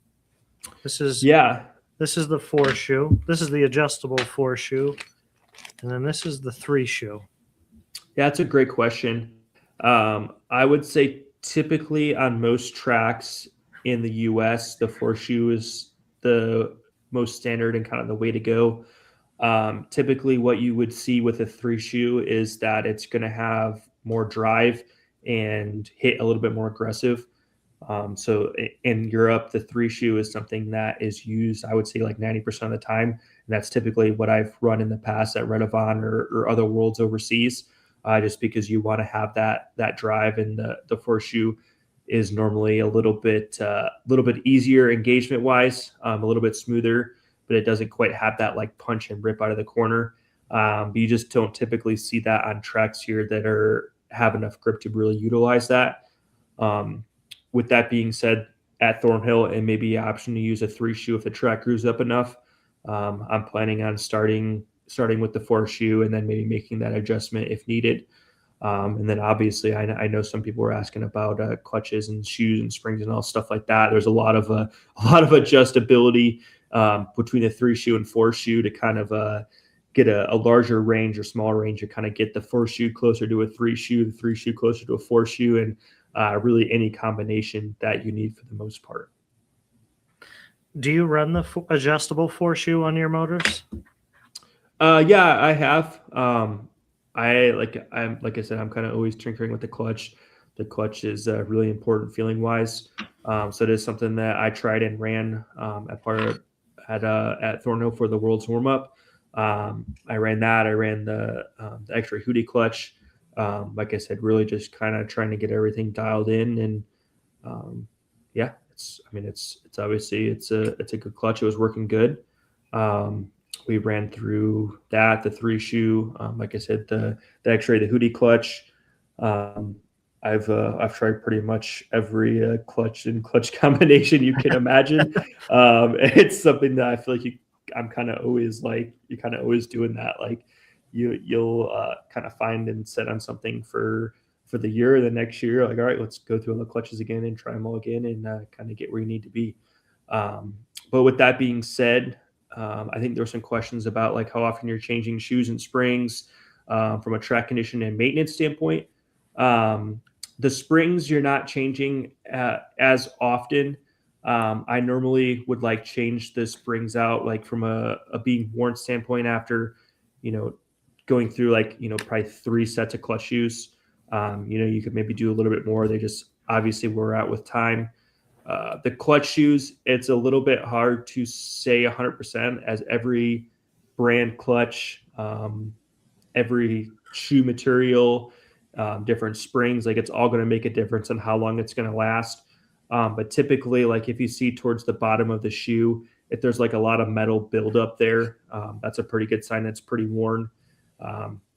This is the 4-shoe. This is the adjustable 4-shoe. And then this is the 3-shoe. Yeah, that's a great question. I would say typically on most tracks in the US, the 4-shoe is the most standard and kind of the way to go. Typically what you would see with a 3-shoe is that it's going to have more drive and hit a little bit more aggressive. So in Europe, the 3-shoe is something that is used, I would say, like 90% of the time. And that's typically what I've run in the past at Redovan or other worlds overseas, just because you want to have that drive. And the 4-shoe is normally a little bit easier engagement wise, a little bit smoother, but it doesn't quite have that like punch and rip out of the corner. But you just don't typically see that on tracks here that have enough grip to really utilize that. With that being said, at Thornhill, it may be an option to use a 3-shoe if the track grooves up enough. I'm planning on starting with the 4-shoe and then maybe making that adjustment if needed. And then obviously I know some people were asking about clutches and shoes and springs and all stuff like that. There's a lot of adjustability between a 3-shoe and 4-shoe to kind of get a larger range or smaller range, to kind of get the 4-shoe closer to a 3-shoe, the 3-shoe closer to a 4-shoe, and really any combination that you need for the most part. Do you run the adjustable 4-shoe on your motors? Yeah, I have. Like I said, I'm kind of always tinkering with the clutch. The clutch is really important feeling wise. So it is something that I tried and ran at Thornhill for the World's warm up. I ran that. I ran the X-ray Hootie clutch. Like I said, really just kind of trying to get everything dialed in, and yeah, it's obviously it's a good clutch. It was working good. We ran through that, the 3-shoe, like I said, the X-ray, the Hootie clutch. I've tried pretty much every clutch and clutch combination you can imagine. It's something that I feel like I'm kind of always you're kind of always doing that. Like you'll kind of find and set on something for the year, the next year, like, all right, let's go through all the clutches again and try them all again and kind of get where you need to be. But with that being said, I think there were some questions about like how often you're changing shoes and springs from a track condition and maintenance standpoint. The springs you're not changing as often. I normally would like change the springs out like from a being worn standpoint after, going through like, probably 3 sets of clutch shoes. You could maybe do a little bit more. They just obviously wear out with time. The clutch shoes, it's a little bit hard to say 100% as every brand clutch, every shoe material, different springs, like it's all going to make a difference on how long it's going to last. But typically, like if you see towards the bottom of the shoe, if there's like a lot of metal buildup there, that's a pretty good sign that's pretty worn.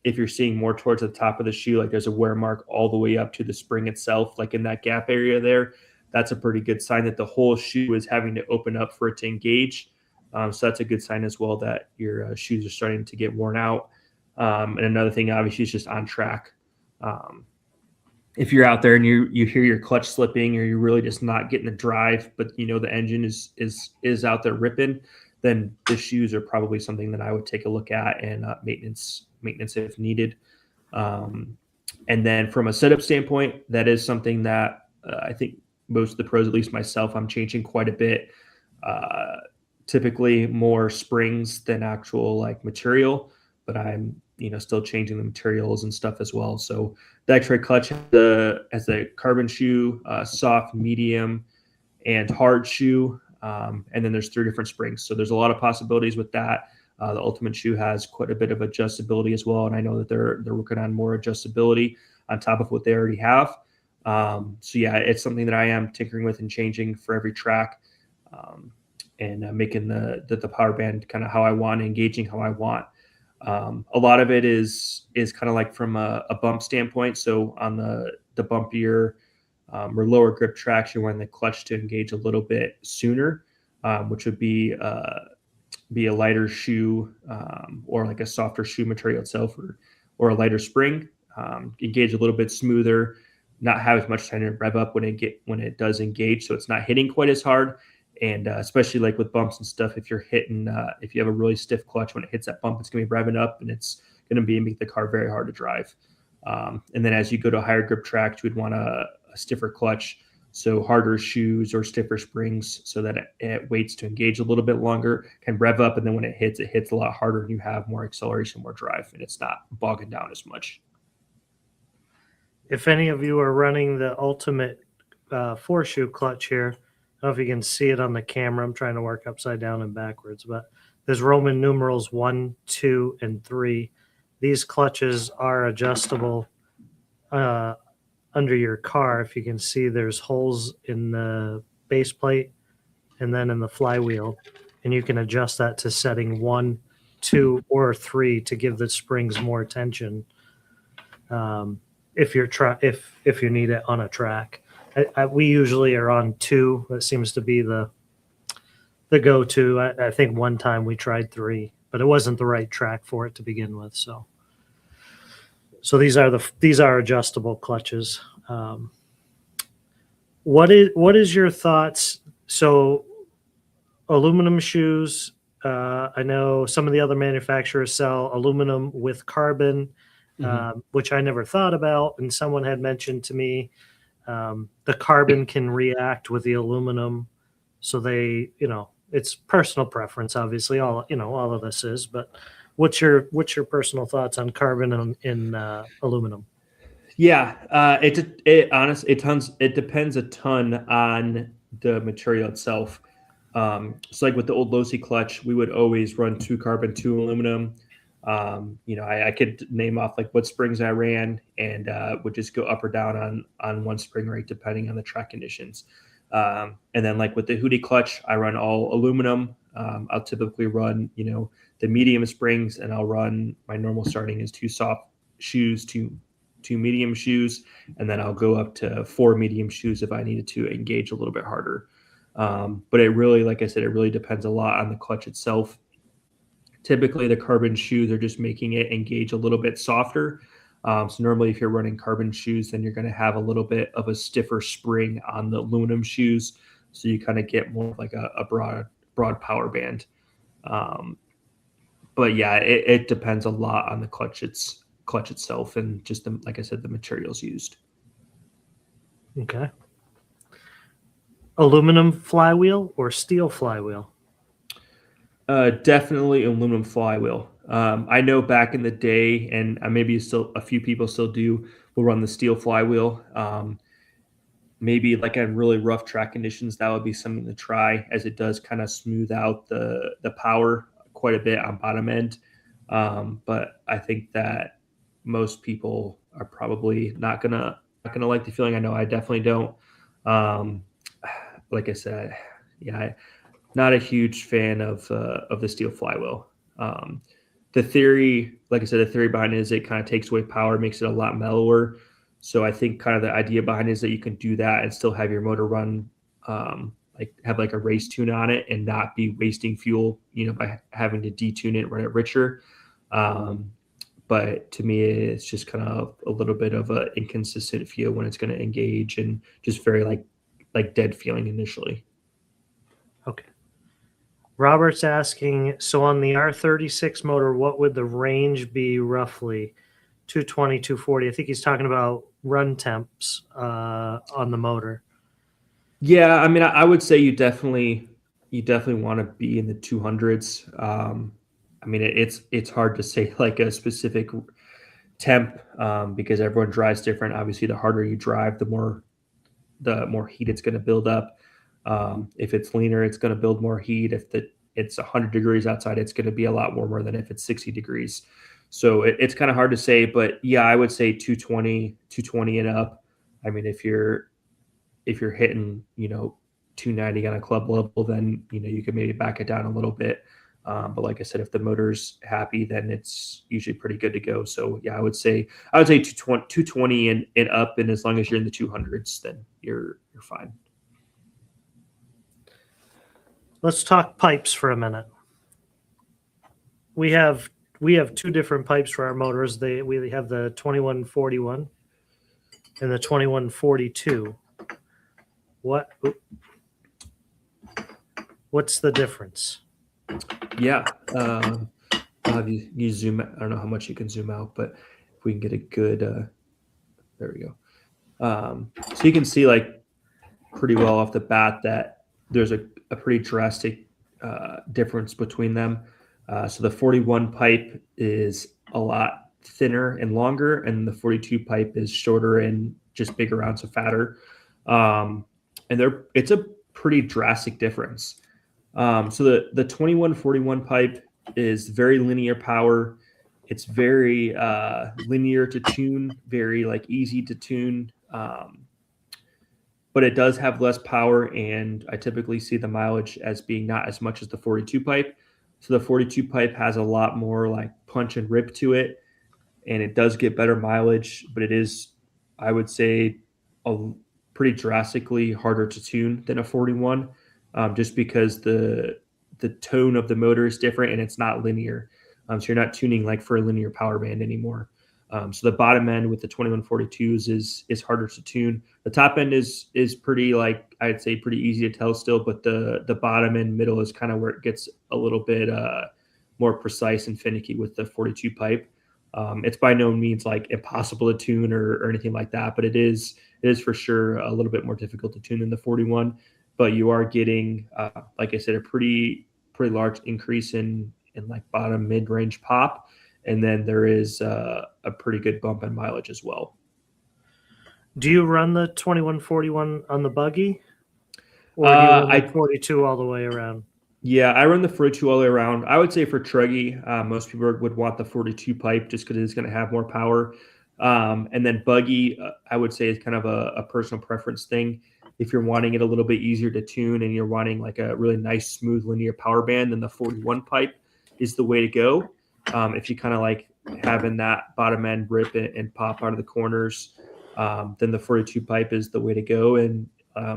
If you're seeing more towards the top of the shoe, like there's a wear mark all the way up to the spring itself, like in that gap area there, that's a pretty good sign that the whole shoe is having to open up for it to engage. So that's a good sign as well that your shoes are starting to get worn out. And another thing, obviously, is just on track. If you're out there and you hear your clutch slipping or you're really just not getting a drive, but the engine is out there ripping, then the shoes are probably something that I would take a look at and maintenance if needed. And then from a setup standpoint, that is something that I think most of the pros, at least myself, I'm changing quite a bit. Typically more springs than actual like material, but I'm still changing the materials and stuff as well. So the X-ray clutch has a carbon shoe, soft, medium, and hard shoe. And then there's 3 different springs. So there's a lot of possibilities with that. The Ultimate shoe has quite a bit of adjustability as well. And I know that they're working on more adjustability on top of what they already have. So yeah, it's something that I am tinkering with and changing for every track, and making the power band kind of how I want, engaging how I want. A lot of it is kind of like from a bump standpoint. So on the bumpier or lower grip tracks, you're wanting the clutch to engage a little bit sooner, which would be a lighter shoe or like a softer shoe material itself, or a lighter spring. Engage a little bit smoother, not have as much time to rev up when it does engage, so it's not hitting quite as hard. And especially like with bumps and stuff, if you're hitting, if you have a really stiff clutch, when it hits that bump, it's going to be revving up and it's going to make the car very hard to drive. And then as you go to higher grip tracks, you would want a stiffer clutch, so harder shoes or stiffer springs, so that it waits to engage a little bit longer, can rev up, and then when it hits a lot harder, and you have more acceleration, more drive, and it's not bogging down as much. If any of you are running the Ultimate 4-shoe clutch here, I don't know if you can see it on the camera. I'm trying to work upside down and backwards, but there's Roman numerals 1, 2, and 3. These clutches are adjustable under your car. If you can see, there's holes in the base plate and then in the flywheel, and you can adjust that to setting 1, 2, or 3 to give the springs more tension. If you need it on a track. We usually are on 2. That seems to be the go-to. I think one time we tried 3, but it wasn't the right track for it to begin with. So So these are adjustable clutches. What is your thoughts? So aluminum shoes. I know some of the other manufacturers sell aluminum with carbon, which I never thought about. And someone had mentioned to me the carbon can react with the aluminum, so they, it's personal preference. Obviously, all of this is. But what's your personal thoughts on carbon in aluminum? Yeah, it depends a ton on the material itself. So like with the old Losi clutch, we would always run 2 carbon, 2 aluminum. I could name off like what springs I ran, and would just go up or down on one spring rate depending on the track conditions. And then like with the Hootie clutch, I run all aluminum. I'll typically run the medium springs, and I'll run my normal starting is 2 soft shoes, two medium shoes, and then I'll go up to 4 medium shoes if I needed to engage a little bit harder. But it really, like I said, it really depends a lot on the clutch itself. Typically, the carbon shoes are just making it engage a little bit softer. So normally, if you're running carbon shoes, then you're going to have a little bit of a stiffer spring on the aluminum shoes, so you kind of get more like a broad power band. But yeah, it depends a lot on the clutch itself, and just like I said, the materials used. Okay. Aluminum flywheel or steel flywheel? Definitely aluminum flywheel. I know back in the day, and maybe still a few people still will run the steel flywheel. Maybe like in really rough track conditions, that would be something to try, as it does kind of smooth out the power quite a bit on bottom end. But I think that most people are probably not gonna like the feeling. I know I definitely don't. Like I said, yeah, not a huge fan of the steel flywheel. The theory, like I said, the theory behind it is it kind of takes away power, makes it a lot mellower. So I think kind of the idea behind it is that you can do that and still have your motor run, have like a race tune on it, and not be wasting fuel, by having to detune it, run it richer. But to me, it's just kind of a little bit of an inconsistent feel when it's going to engage, and just very like dead feeling initially. Okay. Robert's asking, so on the R36 motor, what would the range be roughly? 220, 240. I think he's talking about run temps on the motor. Yeah, I mean, I would say you definitely want to be in the 200s. I mean, it's hard to say like a specific temp, because everyone drives different. Obviously, the harder you drive, the more heat it's going to build up. If it's leaner, it's going to build more heat. If it's 100 degrees outside, it's going to be a lot warmer than if it's 60 degrees. So it's kind of hard to say, but yeah, I would say 220 and up. I mean, if you're hitting, 290 on a club level, then, you could maybe back it down a little bit. But like I said, if the motor's happy, then it's usually pretty good to go. So yeah, I would say 220 and up. And as long as you're in the 200s, then you're fine. Let's talk pipes for a minute. We have 2 different pipes for our motors. We have the 2141 and the 2142. What's the difference? Yeah. I'll have you zoom. I don't know how much you can zoom out, but if we can get a good, there we go. So you can see like pretty well off the bat that there's a pretty drastic difference between them. So the 41 pipe is a lot thinner and longer, and the 42 pipe is shorter and just bigger ounce of fatter. And it's a pretty drastic difference. So the 2141 pipe is very linear power. It's very linear to tune, very like easy to tune. But it does have less power, and I typically see the mileage as being not as much as the 42 pipe. So the 42 pipe has a lot more like punch and rip to it, and it does get better mileage, but it is, I would say, a pretty drastically harder to tune than a 41, just because the tone of the motor is different and it's not linear. So you're not tuning like for a linear power band anymore. So the bottom end with the 2142s is harder to tune. The top end is pretty, like, I'd say pretty easy to tell still, but the bottom and middle is kind of where it gets a little bit more precise and finicky with the 42 pipe. It's by no means like impossible to tune or anything like that, but it is for sure a little bit more difficult to tune than the 41. But you are getting, like I said, a pretty large increase in like bottom mid-range pop. And then there is a pretty good bump in mileage as well. Do you run the 2141 on the buggy? Or do you run the 42 all the way around? Yeah, I run the 42 all the way around. I would say for truggy, most people would want the 42 pipe just because it's going to have more power. And then buggy, I would say is kind of a personal preference thing. If you're wanting it a little bit easier to tune and you're wanting like a really nice, smooth, linear power band, then the 41 pipe is the way to go. If you kind of like having that bottom end rip and pop out of the corners, then the 42 pipe is the way to go. And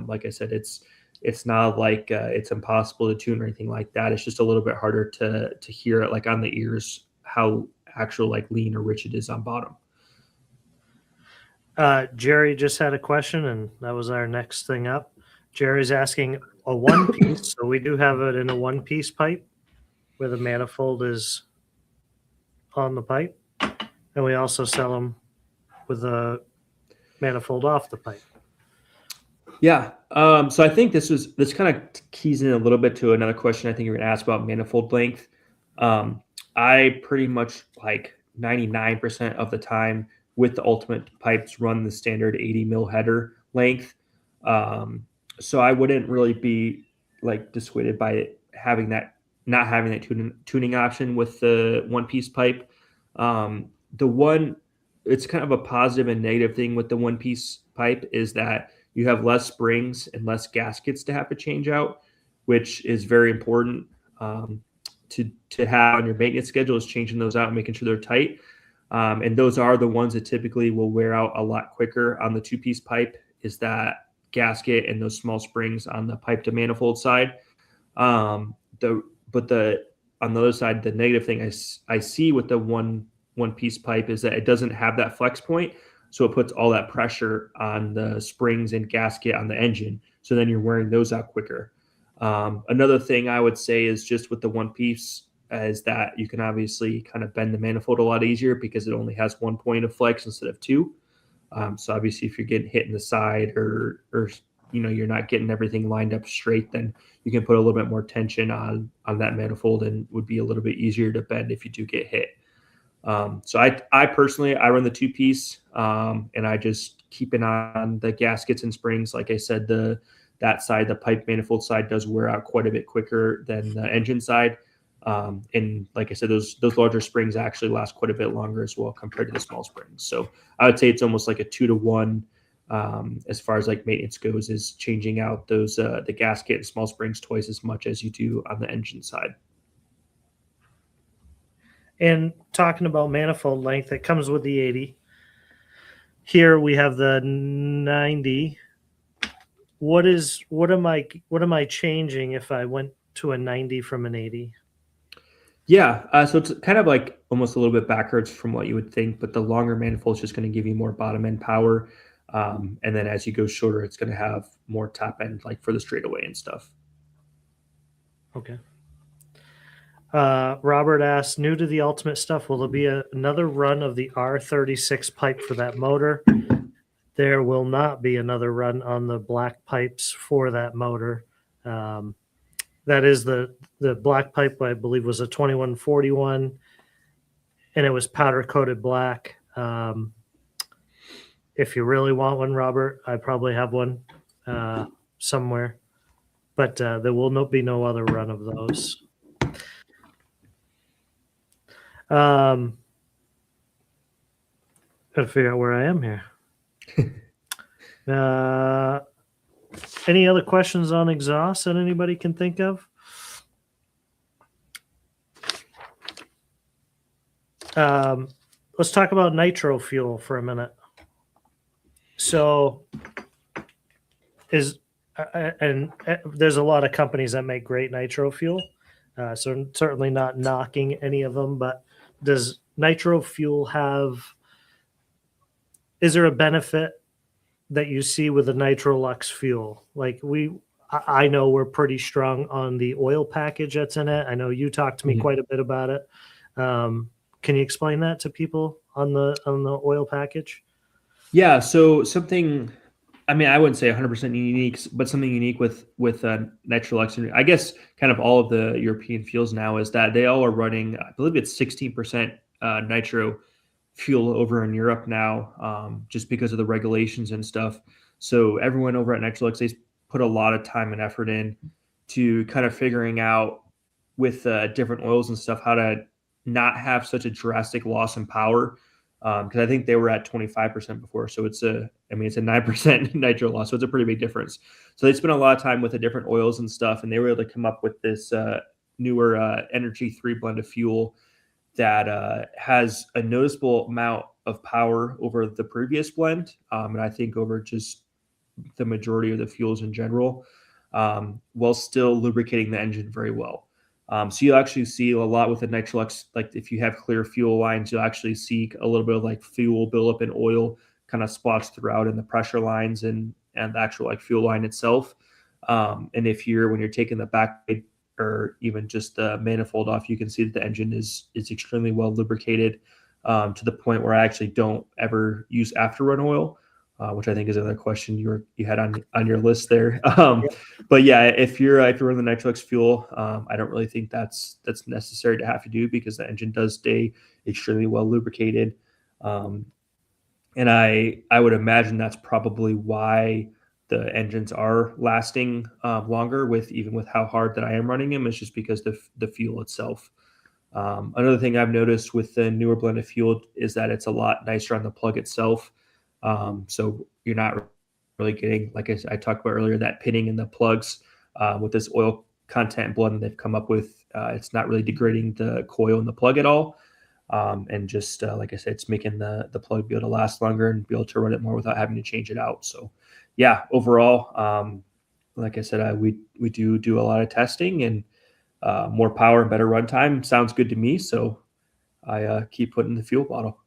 like I said, it's not like it's impossible to tune or anything like that. It's just a little bit harder to hear it like on the ears, how actual like lean or rich it is on bottom. Jerry just had a question, and that was our next thing up. Jerry's asking a one piece. So we do have it in a one piece pipe where the manifold is on the pipe, and we also sell them with a manifold off the pipe. Yeah. So I think this kind of keys in a little bit to another question I think you're going to ask about manifold length. I pretty much like 99% of the time with the Ultimate pipes run the standard 80 mil header length. So I wouldn't really be like dissuaded by not having that tuning option with the one piece pipe. It's kind of a positive and negative thing with the one piece pipe is that you have less springs and less gaskets to have to change out, which is very important to have on your maintenance schedule, is changing those out and making sure they're tight. And those are the ones that typically will wear out a lot quicker on the two-piece pipe, is that gasket and those small springs on the pipe to manifold side. On the other side, the negative thing I see with the one-piece pipe is that it doesn't have that flex point. So it puts all that pressure on the springs and gasket on the engine. So then you're wearing those out quicker. Another thing I would say is just with the one piece is that you can obviously kind of bend the manifold a lot easier because it only has 1 point of flex instead of 2. So obviously if you're getting hit in the side or you're not getting everything lined up straight, then you can put a little bit more tension on that manifold and would be a little bit easier to bend if you do get hit. So I personally run the two-piece, and I just keep an eye on the gaskets and springs. Like I said, that side, the pipe manifold side, does wear out quite a bit quicker than the engine side. And like I said, those larger springs actually last quite a bit longer as well compared to the small springs. So I would say it's almost like a 2-to-1 as far as like maintenance goes, is changing out those the gasket and small springs twice as much as you do on the engine side. And talking about manifold length, it comes with the 80. Here we have the 90. What am I changing if I went to a 90 from an 80? Yeah, so it's kind of like almost a little bit backwards from what you would think, but the longer manifold is just going to give you more bottom end power. And then as you go shorter, it's going to have more top end, like for the straightaway and stuff. Okay. Robert asks, new to the Ultimate stuff, will there be another run of the R36 pipe for that motor? There will not be another run on the black pipes for that motor. That is the black pipe, I believe, was a 2141, and it was powder coated black. If you really want one, Robert, I probably have one somewhere, but there will be no other run of those. Gotta figure out where I am here. Any other questions on exhaust that anybody can think of? Let's talk about nitro fuel for a minute. So there's a lot of companies that make great nitro fuel. So I'm certainly not knocking any of them, but does nitro fuel have is there a benefit that you see with the Nitrolux fuel? Like I know we're pretty strong on the oil package that's in it. I know you talked to me quite a bit about it. Can you explain that to people on the oil package? Yeah. So something, I mean, I wouldn't say 100% unique, but something unique with Nitrolux, and I guess kind of all of the European fuels now, is that they all are running, I believe it's 16% nitro fuel over in Europe now, just because of the regulations and stuff. So everyone over at Nitrolux, they put a lot of time and effort in to kind of figuring out with different oils and stuff how to not have such a drastic loss in power. Because I think they were at 25% before, so it's a 9% nitro loss, so it's a pretty big difference. So they spent a lot of time with the different oils and stuff, and they were able to come up with this newer Energy 3 blend of fuel that has a noticeable amount of power over the previous blend, and I think over just the majority of the fuels in general, while still lubricating the engine very well. So you'll actually see a lot with the Nitrolux, like if you have clear fuel lines, you'll actually see a little bit of like fuel buildup in oil kind of spots throughout in the pressure lines and the actual like fuel line itself. And when you're taking the back or even just the manifold off, you can see that the engine is extremely well lubricated, to the point where I actually don't ever use after run oil, which I think is another question you had on your list there. But yeah, if you're running the Nitrolux fuel, I don't really think that's necessary to have to do, because the engine does stay extremely well lubricated. And I would imagine that's probably why the engines are lasting longer even with how hard that I am running them. It's just because the fuel itself. Another thing I've noticed with the newer blend of fuel is that it's a lot nicer on the plug itself. So you're not really getting, like I talked about earlier, that pitting in the plugs with this oil content blend they've come up with. It's not really degrading the coil in the plug at all. And just like I said, it's making the plug be able to last longer and be able to run it more without having to change it out. So yeah, overall, like I said, we do a lot of testing, and more power and better runtime sounds good to me. So I keep putting the fuel bottle.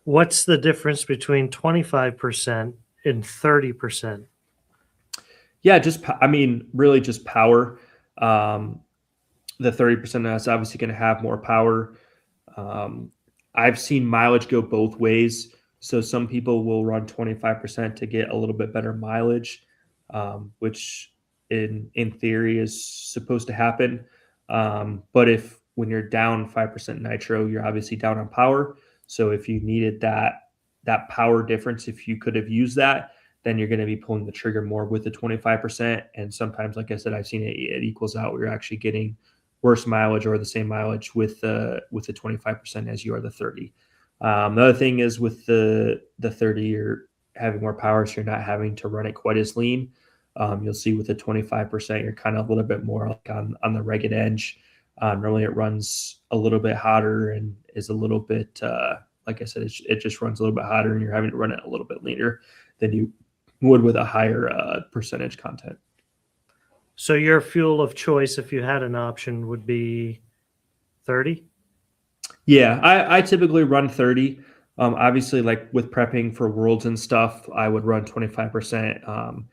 What's the difference between 25% and 30%? Yeah, really just power. The 30% is obviously going to have more power. I've seen mileage go both ways. So some people will run 25% to get a little bit better mileage, which in theory is supposed to happen. But when you're down 5% nitro, you're obviously down on power. So if you needed that power difference, if you could have used that, then you're going to be pulling the trigger more with the 25%. And sometimes, like I said, I've seen it equals out where you're actually getting worse mileage or the same mileage with the 25% as you are the 30. The other thing is with the 30, you're having more power, so you're not having to run it quite as lean. You'll see with the 25%, you're kind of a little bit more like on the ragged edge. Normally it runs a little bit hotter and is a little bit, like I said, it just runs a little bit hotter, and you're having to run it a little bit leaner than you would with a higher percentage content. So your fuel of choice, if you had an option, would be 30? Yeah, I typically run 30. Obviously, like with prepping for worlds and stuff, I would run 25%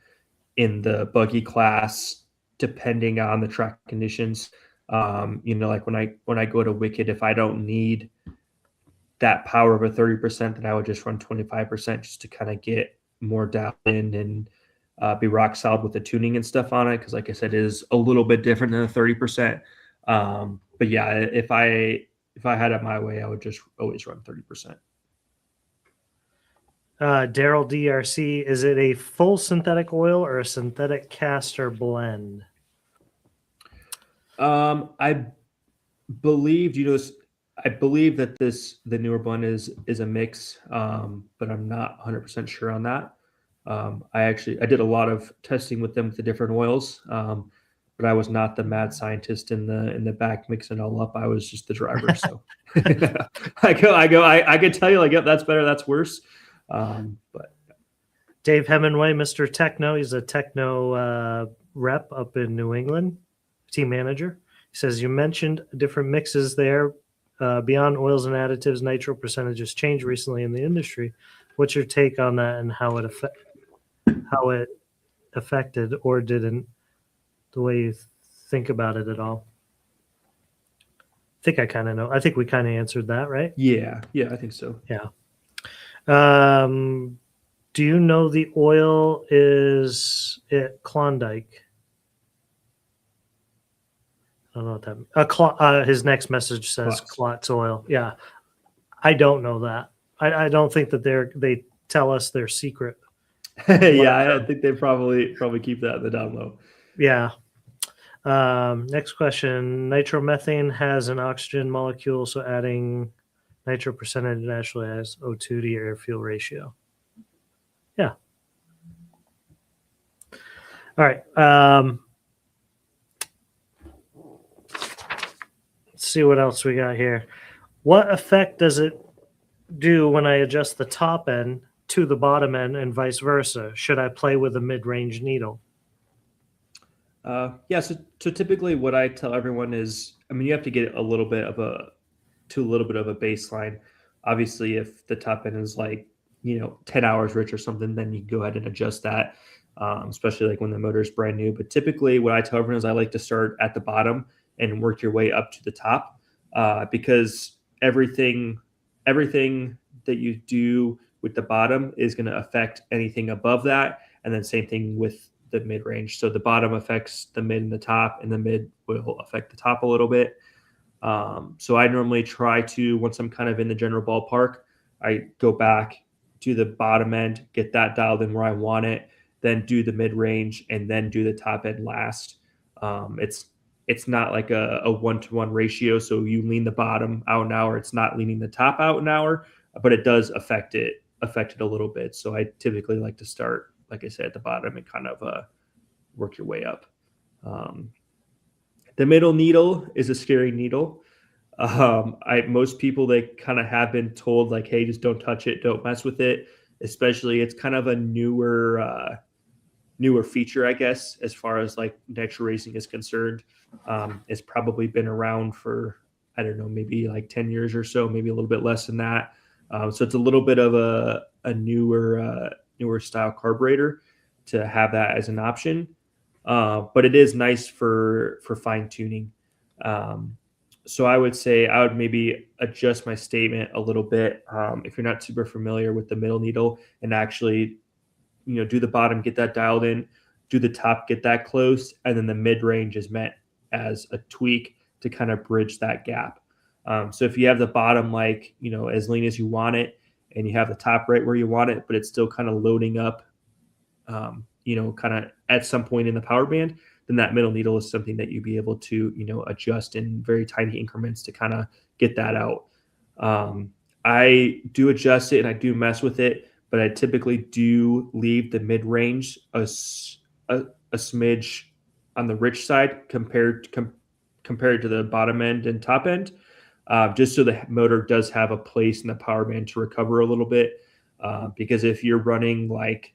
in the buggy class, depending on the track conditions. Like when I go to Wicked, if I don't need that power of a 30%, then I would just run 25% just to kind of get more dialed in and be rock solid with the tuning and stuff on it. Because like I said, it is a little bit different than the 30%. But yeah, if I had it my way, I would just always run 30%. Daryl DRC, is it a full synthetic oil or a synthetic castor blend? I believe that the newer blend is a mix, but I'm not 100% sure on that. I did a lot of testing with them with the different oils, but I was not the mad scientist in the back mixing it all up. I was just the driver. So I could tell you like, yep, that's better, that's worse. But Dave Hemingway, Mr. Techno, he's a Techno rep up in New England, team manager. He says, you mentioned different mixes there. beyond oils and additives, nitro percentages changed recently in the industry. What's your take on that and how it affected or didn't the way you think about it at all? I think I kind of know. I think we kind of answered that, right? Yeah, I think so. Yeah. Do you know the oil is at Klondike? I don't know what that means. His next message says Klotz oil. Yeah. I don't know that. I don't think that they tell us their secret. Yeah, I think they probably keep that in the down low. Yeah. Next question. Nitromethane has an oxygen molecule, so adding nitro percentage naturally has O2 to your air fuel ratio. Yeah. All right. Let's see what else we got here. What effect does it do when I adjust the top end to the bottom end and vice versa? Should I play with a mid-range needle? Yeah. So typically, what I tell everyone is, you have to get a little bit of a baseline. Obviously, if the top end is like 10 hours rich or something, then you can go ahead and adjust that, especially like when the motor is brand new. But typically, what I tell everyone is I like to start at the bottom and work your way up to the top, because everything that you do with the bottom is going to affect anything above that, and then same thing with the mid range. So the bottom affects the mid and the top, and the mid will affect the top a little bit. So I normally try to, once I'm kind of in the general ballpark, I go back to the bottom end, get that dialed in where I want it, then do the mid range, and then do the top end last. It's not like a 1-to-1 ratio. So you lean the bottom out an hour, it's not leaning the top out an hour, but it does affect it a little bit. So I typically like to start, like I said, at the bottom and kind of work your way up. The middle needle is a scary needle. Most people, they kind of have been told like, hey, just don't touch it, don't mess with it. Especially, it's kind of a newer feature, I guess, as far as like nitro racing is concerned. It's probably been around for, I don't know, maybe like 10 years or so, maybe a little bit less than that. So it's a little bit of a newer style carburetor to have that as an option. But it is nice for fine tuning. So I would say I would maybe adjust my statement a little bit, if you're not super familiar with the middle needle, and actually, do the bottom, get that dialed in, do the top, get that close, and then the mid range is meant as a tweak to kind of bridge that gap. So if you have the bottom like as lean as you want it, and you have the top right where you want it, but it's still kind of loading up, kind of at some point in the power band, then that middle needle is something that you'd be able to, adjust in very tiny increments to kind of get that out. I do adjust it and I do mess with it, but I typically do leave the mid range a smidge on the rich side compared to the bottom end and top end, just so the motor does have a place in the power band to recover a little bit. Because if you're running like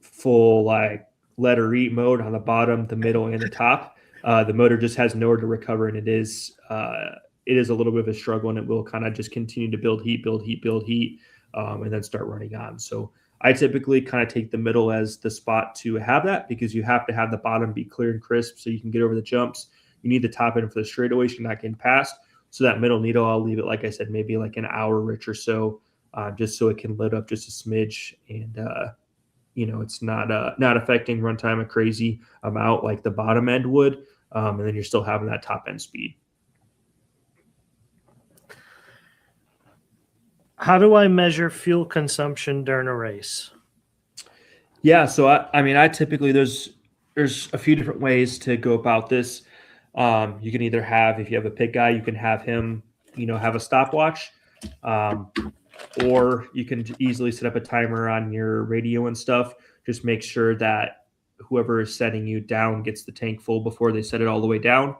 full like let or eat mode on the bottom, the middle, and the top, the motor just has nowhere to recover, and it is a little bit of a struggle, and it will kind of just continue to build heat, and then start running on. So I typically kind of take the middle as the spot to have that, because you have to have the bottom be clear and crisp so you can get over the jumps. You need the top end for the straightaways, you're not getting past. So that middle needle, I'll leave it, like I said, maybe like an hour rich or so, just so it can load up just a smidge, and it's not affecting runtime a crazy amount like the bottom end would, and then you're still having that top end speed. How do I measure fuel consumption during a race? Yeah, so I typically, there's a few different ways to go about this. You can either have, if you have a pit guy, you can have him, have a stopwatch, or you can easily set up a timer on your radio and stuff. Just make sure that whoever is setting you down gets the tank full before they set it all the way down.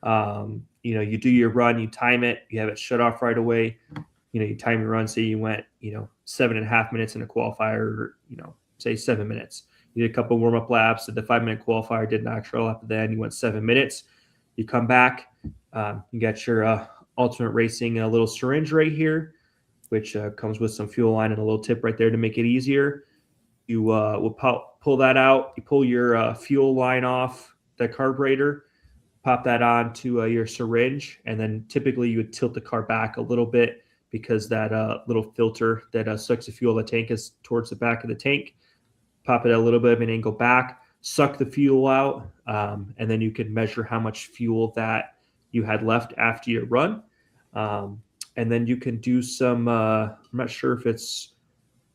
You do your run, you time it, you have it shut off right away. You time your run, say you went, 7.5 minutes in a qualifier, say 7 minutes. You did a couple warm-up laps, did the 5-minute qualifier, did an extra lap, then you went 7 minutes. You come back, you got your Ultimate Racing a little syringe right here, which comes with some fuel line and a little tip right there to make it easier. You will pull that out. You pull your fuel line off the carburetor, pop that on to your syringe, and then typically you would tilt the car back a little bit because that little filter that sucks the fuel of the tank is towards the back of the tank. Pop it a little bit of an angle back, suck the fuel out, and then you can measure how much fuel that you had left after your run. And then you can do some, I'm not sure if it's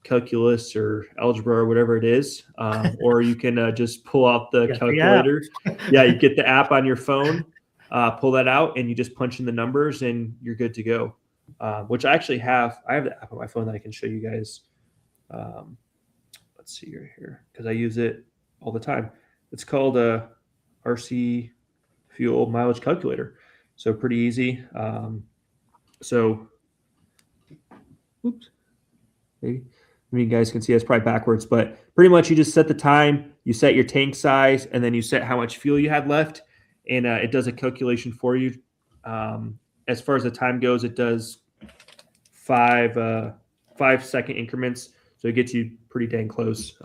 calculus or algebra or whatever it is, or you can just pull out the calculator. Yeah, you get the app on your phone, pull that out, and you just punch in the numbers, and you're good to go. Which I actually have. I have the app on my phone that I can show you guys. Let's see here because I use it all the time. It's called a RC Fuel Mileage Calculator. So pretty easy. Oops. Maybe you guys can see it's probably backwards, but pretty much you just set the time, you set your tank size, and then you set how much fuel you had left, and it does a calculation for you. As far as the time goes, it does 5-second increments, so it gets you pretty dang close.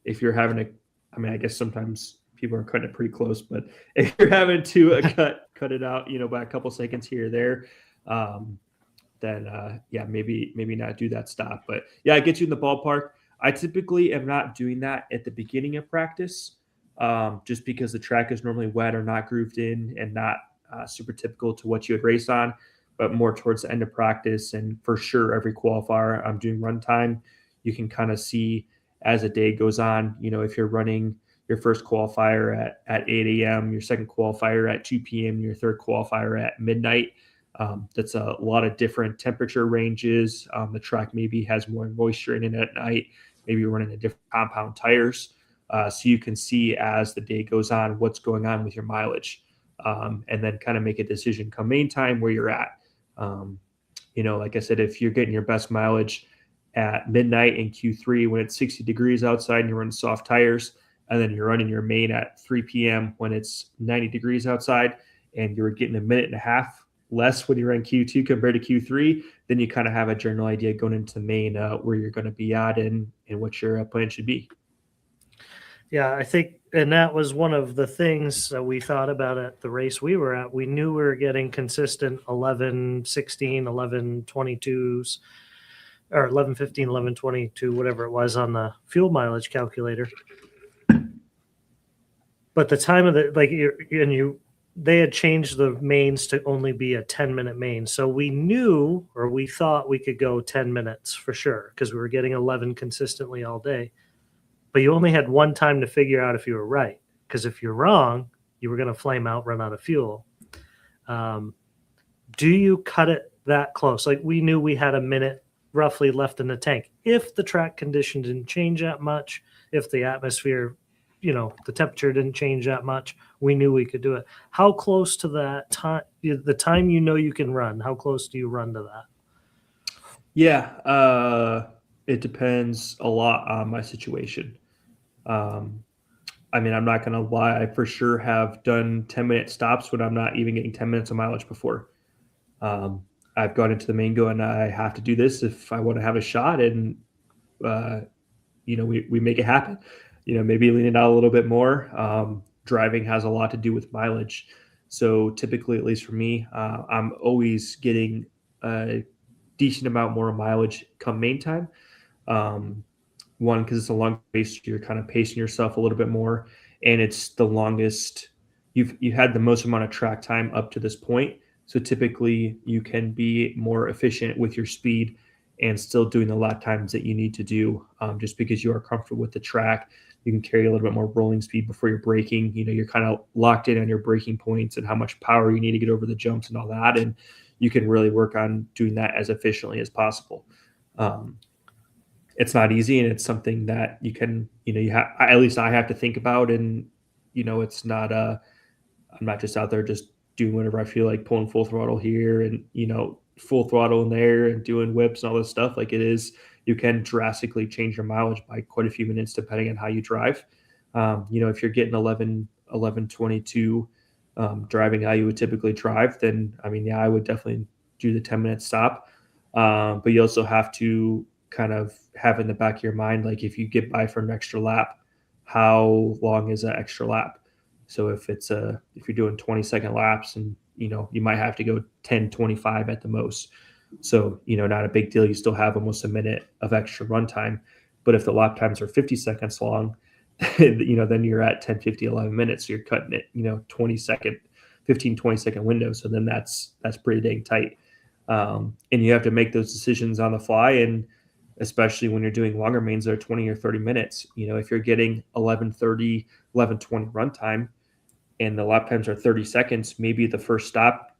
If you're having to, I mean, I guess sometimes people are cutting it pretty close, but if you're having to cut it out, by a couple seconds here or there, then maybe not do that stop. But yeah, it gets you in the ballpark. I typically am not doing that at the beginning of practice, just because the track is normally wet or not grooved in and not super typical to what you would race on, but more towards the end of practice. And for sure, every qualifier I'm doing run time, you can kind of see as the day goes on, if you're running your first qualifier at 8 a.m., your second qualifier at 2 p.m., your third qualifier at midnight. That's a lot of different temperature ranges. The track maybe has more moisture in it at night. Maybe you're running a different compound tires. So you can see as the day goes on what's going on with your mileage, and then kind of make a decision come main time where you're at. Like I said, if you're getting your best mileage at midnight in Q3 when it's 60 degrees outside and you're running soft tires, and then you're running your main at 3 p.m. when it's 90 degrees outside, and you're getting a minute and a half less when you're in Q2 compared to Q3, then you kind of have a general idea going into the main where you're going to be at and what your plan should be. Yeah, I think, and that was one of the things that we thought about at the race we were at. We knew we were getting consistent 11, 16, 11, 22s, or 11, 15, 11, 22, whatever it was on the fuel mileage calculator. But the time of they had changed the mains to only be a 10-minute main. So we knew, or we thought we could go 10 minutes for sure, because we were getting 11 consistently all day. But you only had one time to figure out if you were right, because if you're wrong, you were going to flame out, run out of fuel. Do you cut it that close? Like, we knew we had a minute roughly left in the tank. If the track condition didn't change that much, if the atmosphere, the temperature didn't change that much, we knew we could do it. How close to that time, the time you can run, how close do you run to that? Yeah, it depends a lot on my situation. I mean, I'm not going to lie. I for sure have done 10-minute stops when I'm not even getting 10 minutes of mileage before. I've gone into the main going, I have to do this if I want to have a shot, and we make it happen. Maybe lean it out a little bit more. Driving has a lot to do with mileage. So typically, at least for me, I'm always getting a decent amount more mileage come main time. One, because it's a long race, you're kind of pacing yourself a little bit more, and it's the longest you've had the most amount of track time up to this point. So typically you can be more efficient with your speed and still doing the lap times that you need to do, just because you are comfortable with the track. You can carry a little bit more rolling speed before you're braking. You're kind of locked in on your braking points and how much power you need to get over the jumps and all that. And you can really work on doing that as efficiently as possible. It's not easy, and it's something that you can, at least I have to think about. And, it's not, I'm not just out there just doing whatever I feel like, pulling full throttle here and, full throttle in there and doing whips and all this stuff. Like, it is, you can drastically change your mileage by quite a few minutes depending on how you drive. If you're getting 11, 22 driving how you would typically drive, then I mean, yeah, I would definitely do the 10-minute stop. But you also have to kind of have in the back of your mind, like if you get by for an extra lap, how long is that extra lap? So if you're doing 20-second laps, and you might have to go 10:25 at the most. So, not a big deal. You still have almost a minute of extra run time. But if the lap times are 50 seconds long, then you're at 10, 50, 11 minutes. So you're cutting it, 15, 20-second window. So then that's pretty dang tight. And you have to make those decisions on the fly. And especially when you're doing longer mains that are 20 or 30 minutes, if you're getting 11:30, 11:20 run time and the lap times are 30 seconds, maybe the first stop,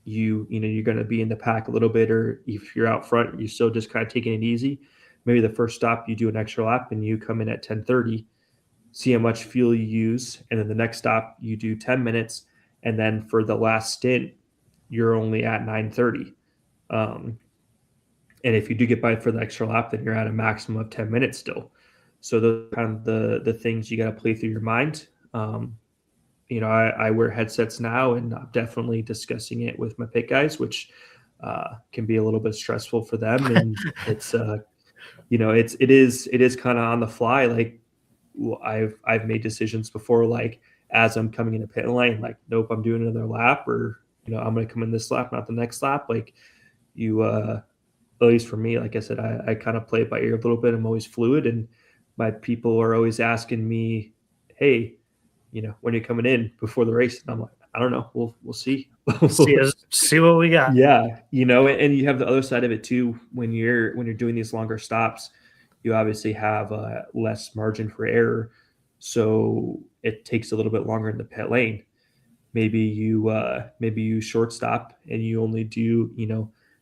you're going to be in the pack a little bit, or if you're out front, you're still just kind of taking it easy. Maybe the first stop you do an extra lap and you come in at 10:30, see how much fuel you use, and then the next stop you do 10 minutes, and then for the last stint you're only at 9:30. And if you do get by for the extra lap, then you're at a maximum of 10 minutes still. So those are kind of the things you got to play through your mind. I wear headsets now, and I'm definitely discussing it with my pit guys, which can be a little bit stressful for them. And it's it is kind of on the fly. Like I've made decisions before, like as I'm coming in a pit lane, like, nope, I'm doing another lap, or I'm going to come in this lap, not the next lap. Like at least for me, like I said, I kind of play it by ear a little bit. I'm always fluid, and my people are always asking me, hey, when you're coming in before the race. And I'm like, I don't know. We'll see. see what we got. Yeah. And you have the other side of it too. When you're doing these longer stops, you obviously have less margin for error. So it takes a little bit longer in the pit lane. Maybe you short stop and you only do,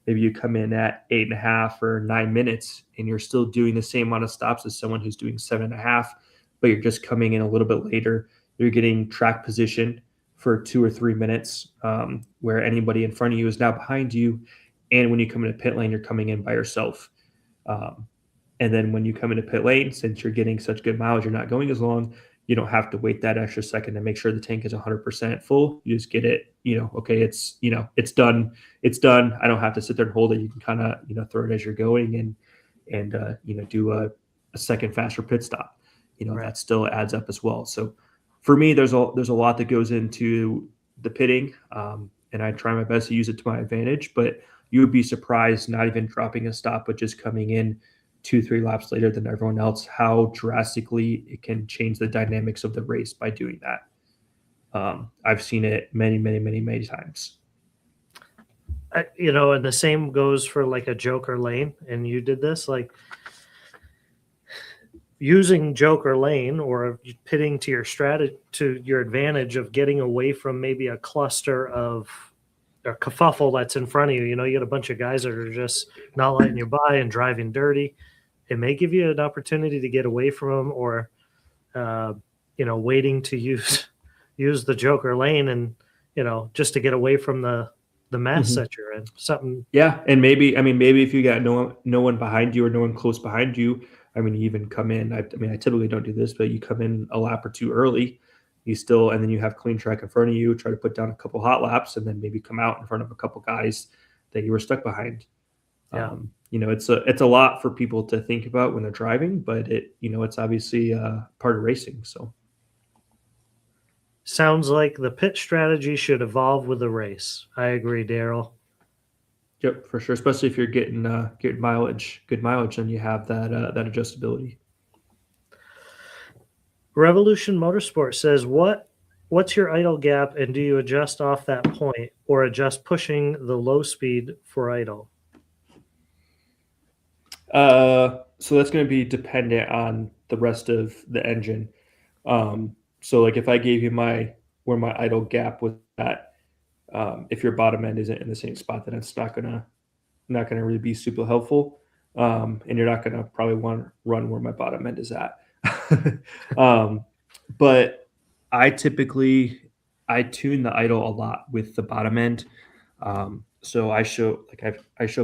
maybe you come in at 8.5 or 9 minutes, and you're still doing the same amount of stops as someone who's doing 7.5, but you're just coming in a little bit later. You're getting track position for 2 or 3 minutes, where anybody in front of you is now behind you. And when you come into pit lane, you're coming in by yourself. And then when you come into pit lane, since you're getting such good mileage, you're not going as long, you don't have to wait that extra second to make sure the tank is 100% full. You just get it, okay, it's done. It's done. I don't have to sit there and hold it. You can kind of, throw it as you're going and do a second faster pit stop. Right. That still adds up as well. So for me, there's a lot that goes into the pitting, and I try my best to use it to my advantage, but you would be surprised, not even dropping a stop, but just coming in 2-3 laps later than everyone else, how drastically it can change the dynamics of the race by doing that. I've seen it many, many, many, many times. And the same goes for like a Joker lane. And you did this, like using Joker lane or pitting to your strategy, to your advantage of getting away from maybe a cluster of a kerfuffle that's in front of you. You get a bunch of guys that are just not letting you by and driving dirty. It may give you an opportunity to get away from them, or waiting to use the Joker lane, and just to get away from the mess that you're in. Something. Yeah, and maybe if you got no one behind you or no one close behind you, you even come in. I typically don't do this, but you come in a lap or two early. And then you have clean track in front of you. Try to put down a couple hot laps, and then maybe come out in front of a couple guys that you were stuck behind. Yeah. It's a lot for people to think about when they're driving, but it's obviously part of racing. So sounds like the pit strategy should evolve with the race. I agree, Daryl. Yep, for sure. Especially if you're getting good mileage, and you have that adjustability. Revolution Motorsport says, what's your idle gap, and do you adjust off that point or adjust pushing the low speed for idle? So that's going to be dependent on the rest of the engine. So like if I gave you where my idle gap was at, if your bottom end isn't in the same spot, then it's not gonna really be super helpful. And you're not gonna probably want to run where my bottom end is at. But I typically tune the idle a lot with the bottom end. So I show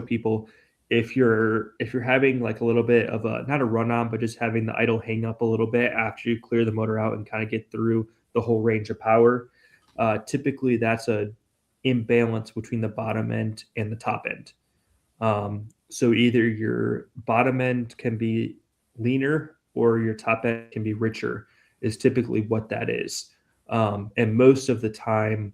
people, if you're having like a little bit of not a run on, but just having the idle hang up a little bit after you clear the motor out and kind of get through the whole range of power, typically that's a imbalance between the bottom end and the top end. So either your bottom end can be leaner or your top end can be richer is typically what that is. And most of the time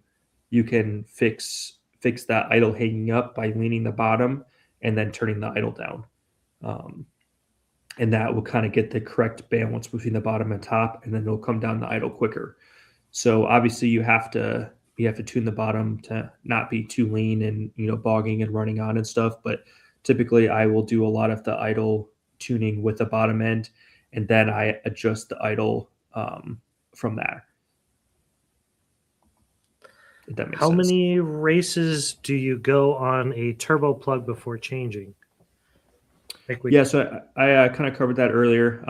you can fix that idle hanging up by leaning the bottom and then turning the idle down. And that will kind of get the correct balance between the bottom and top, and then it'll come down the idle quicker. So obviously you have to tune the bottom to not be too lean and, bogging and running on and stuff. But typically I will do a lot of the idle tuning with the bottom end, and then I adjust the idle from that. If that makes How sense. many races do you go on a turbo plug before changing? So I kind of covered that earlier,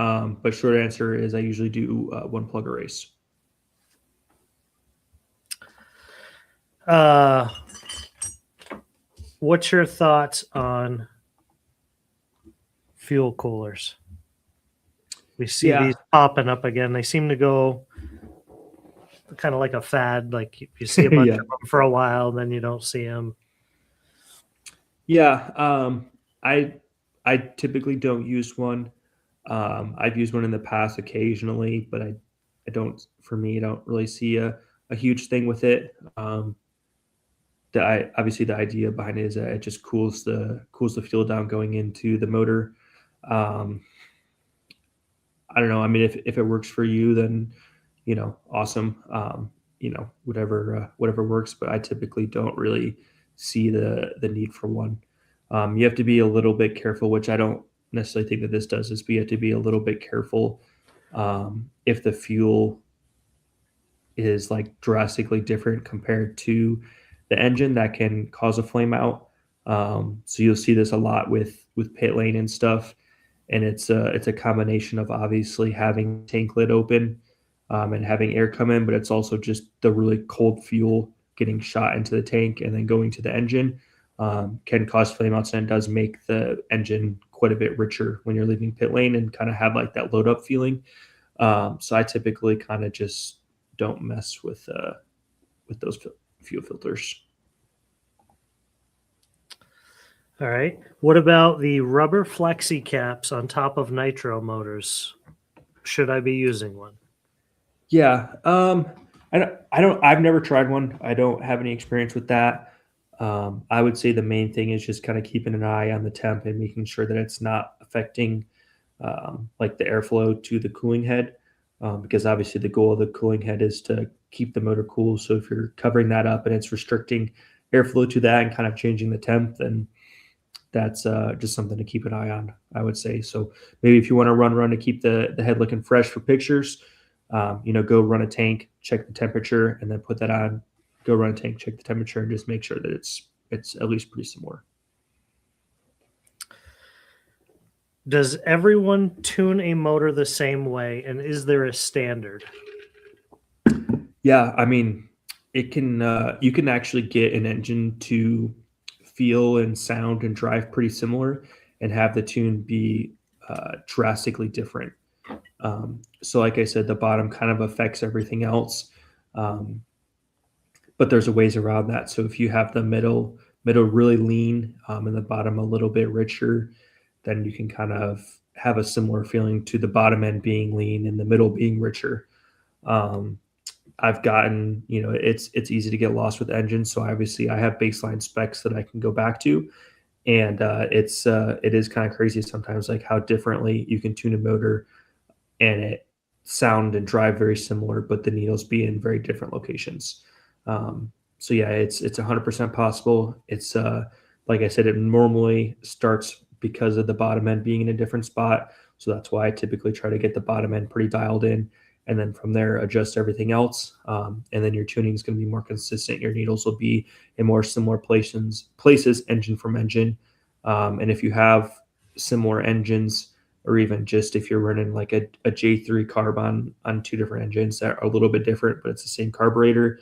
but short answer is I usually do one plug a race. What's your thoughts on fuel coolers? We see these popping up again. They seem to go kind of like a fad. Like you see a bunch of them for a while, then you don't see them. Yeah, I typically don't use one. I've used one in the past occasionally, but I don't really see a huge thing with it. Obviously the idea behind it is that it just cools the fuel down going into the motor. I don't know. I mean, if it works for you, then awesome. Whatever works. But I typically don't really see the need for one. You have to be a little bit careful, which I don't necessarily think that this does. Is we have to be a little bit careful if the fuel is like drastically different compared to the engine, that can cause a flame out. So you'll see this a lot with pit lane and stuff. And it's a combination of obviously having tank lid open and having air come in, but it's also just the really cold fuel getting shot into the tank and then going to the engine can cause flame outs, and it does make the engine quite a bit richer when you're leaving pit lane and kind of have like that load up feeling. So I typically kind of just don't mess with those fuel filters. All right. What about the rubber flexi caps on top of nitro motors? Should I be using one? Yeah. I've never tried one. I don't have any experience with that. I would say the main thing is just kind of keeping an eye on the temp and making sure that it's not affecting like the airflow to the cooling head, because obviously the goal of the cooling head is to keep the motor cool. So if you're covering that up and it's restricting airflow to that and kind of changing the temp, then that's just something to keep an eye on, I would say. So maybe if you want to run to keep the head looking fresh for pictures, go run a tank, check the temperature, and then put that on. Go run a tank, check the temperature, and just make sure that it's at least pretty similar. Does everyone tune a motor the same way, and is there a standard? Yeah, I mean, it can. You can actually get an engine to feel and sound and drive pretty similar, and have the tune be drastically different. So, like I said, the bottom kind of affects everything else, but there's a ways around that. So, if you have the middle really lean and the bottom a little bit richer, then you can kind of have a similar feeling to the bottom end being lean and the middle being richer. I've gotten, it's easy to get lost with engines. So obviously I have baseline specs that I can go back to, and it is kind of crazy sometimes, like how differently you can tune a motor and it sound and drive very similar, but the needles be in very different locations. So yeah, it's 100% possible. It's like I said, it normally starts because of the bottom end being in a different spot. So that's why I typically try to get the bottom end pretty dialed in, and then from there adjust everything else. And then your tuning is going to be more consistent. Your needles will be in more similar places engine from engine. And if you have similar engines, or even just if you're running like a J3 carb on two different engines that are a little bit different, but it's the same carburetor,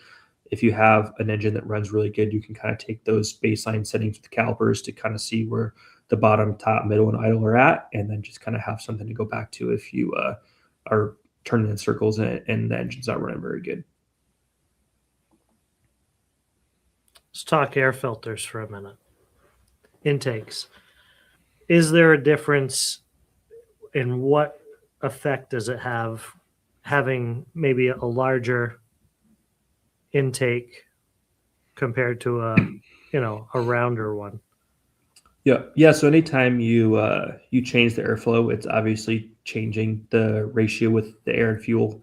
if you have an engine that runs really good, you can kind of take those baseline settings with the calipers to kind of see where the bottom, top, middle, and idle are at, and then just kind of have something to go back to if you are turning in circles and the engine's not running very good. Let's talk air filters for a minute. Intakes. Is there a difference in what effect does it have having maybe a larger intake compared to a rounder one? Yeah. So anytime you change the airflow, it's obviously changing the ratio with the air and fuel.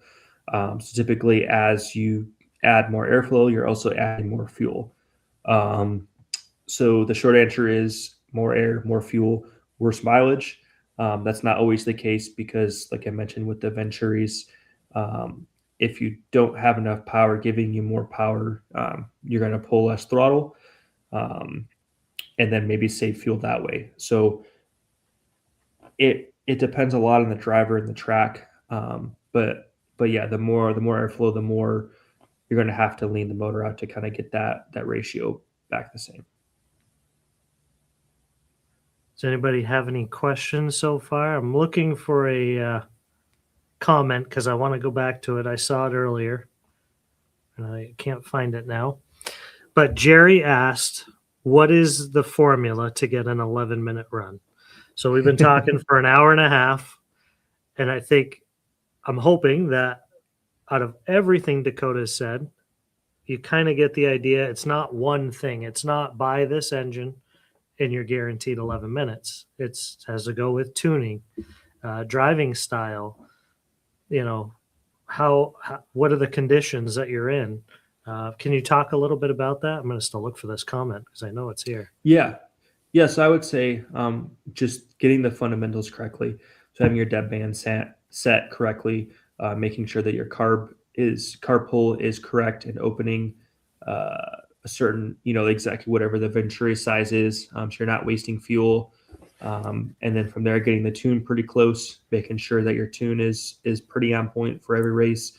So typically, as you add more airflow, you're also adding more fuel. So the short answer is more air, more fuel, worse mileage. That's not always the case because, like I mentioned with the Venturis, if you don't have enough power giving you more power, you're going to pull less throttle, and then maybe save fuel that way. So it depends a lot on the driver and the track, but yeah, the more airflow, the more you're going to have to lean the motor out to kind of get that ratio back the same. Does anybody have any questions so far? I'm looking for a comment because I want to go back to it. I saw it earlier and I can't find it now. But Jerry asked, what is the formula to get an 11-minute run? So we've been talking for an hour and a half, and I'm hoping that out of everything Dakota has said, you kind of get the idea. It's not one thing. It's not buy this engine and you're guaranteed 11 minutes. It has to go with tuning, driving style, what are the conditions that you're in? Can you talk a little bit about that? I'm going to still look for this comment because I know it's here. Yeah. Yes, I would say just getting the fundamentals correctly. So having your dead band set correctly, making sure that your carb pull is correct and opening a certain, exactly whatever the Venturi size is, so you're not wasting fuel. And then from there, getting the tune pretty close, making sure that your tune is pretty on point for every race.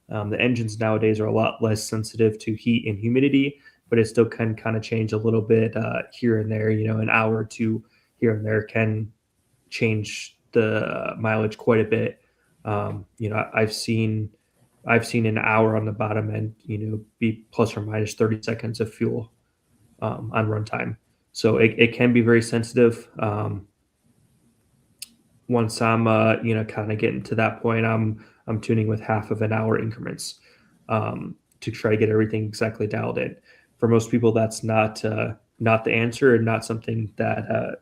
The engines nowadays are a lot less sensitive to heat and humidity, but it still can kind of change a little bit here and there. An hour or two here and there can change the mileage quite a bit. I've seen an hour on the bottom end, be plus or minus 30 seconds of fuel on runtime. So it can be very sensitive. Once I'm, kind of getting to that point, I'm tuning with half of an hour increments to try to get everything exactly dialed in. For most people, that's not the answer and not something that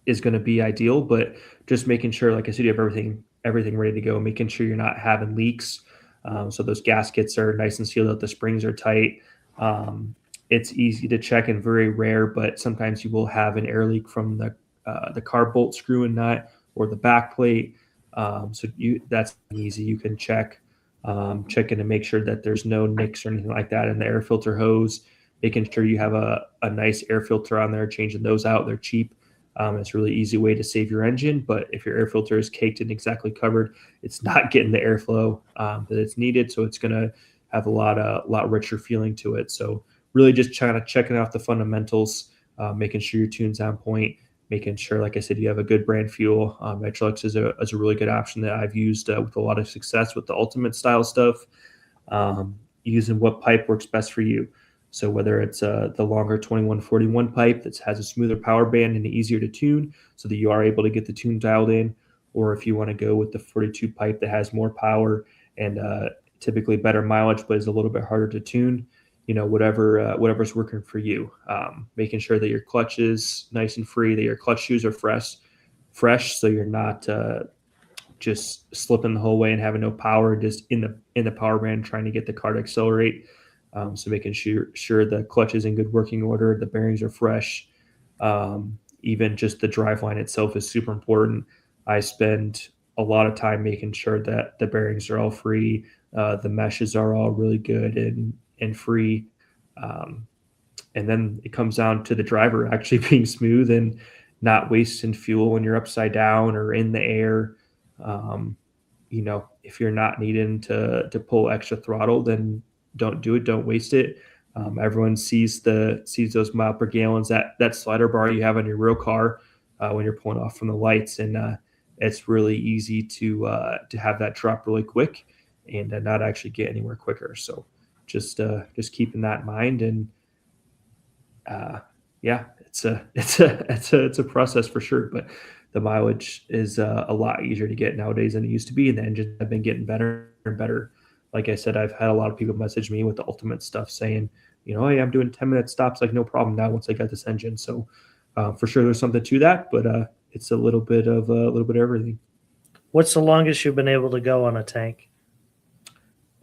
is going to be ideal. But just making sure, like I said, you have everything ready to go, making sure you're not having leaks. So those gaskets are nice and sealed up. The springs are tight. It's easy to check and very rare, but sometimes you will have an air leak from the carb bolt screw and nut or the back plate. So that's easy. You can check in to make sure that there's no nicks or anything like that in the air filter hose, making sure you have a nice air filter on there, changing those out. They're cheap. It's a really easy way to save your engine, but if your air filter is caked and exactly covered, it's not getting the airflow that it's needed. So it's going to have a lot richer feeling to it. So really just kind of checking out the fundamentals, making sure your tune's on point, making sure, like I said, you have a good brand fuel. Metrolux is a really good option that I've used with a lot of success with the ultimate style stuff, using what pipe works best for you. So whether it's the longer 2141 pipe that has a smoother power band and easier to tune so that you are able to get the tune dialed in, or if you want to go with the 42 pipe that has more power and typically better mileage but is a little bit harder to tune, whatever's working for you. Making sure that your clutch is nice and free, that your clutch shoes are fresh so you're not just slipping the whole way and having no power just in the power band trying to get the car to accelerate. So making sure the clutch is in good working order, the bearings are fresh. Even just the driveline itself is super important. I spend a lot of time making sure that the bearings are all free, the meshes are all really good and free. And then it comes down to the driver actually being smooth and not wasting fuel when you're upside down or in the air. If you're not needing to pull extra throttle, then don't do it. Don't waste it. Everyone sees those mile per gallons, that slider bar you have on your real car when you're pulling off from the lights, and it's really easy to have that drop really quick and not actually get anywhere quicker. So just keeping that in mind and yeah, it's a process for sure. But the mileage is a lot easier to get nowadays than it used to be, and the engines have been getting better and better. Like I said, I've had a lot of people message me with the ultimate stuff saying, hey, I'm doing 10-minute stops, like no problem now once I got this engine. So for sure, there's something to that, but it's a little bit of everything. What's the longest you've been able to go on a tank?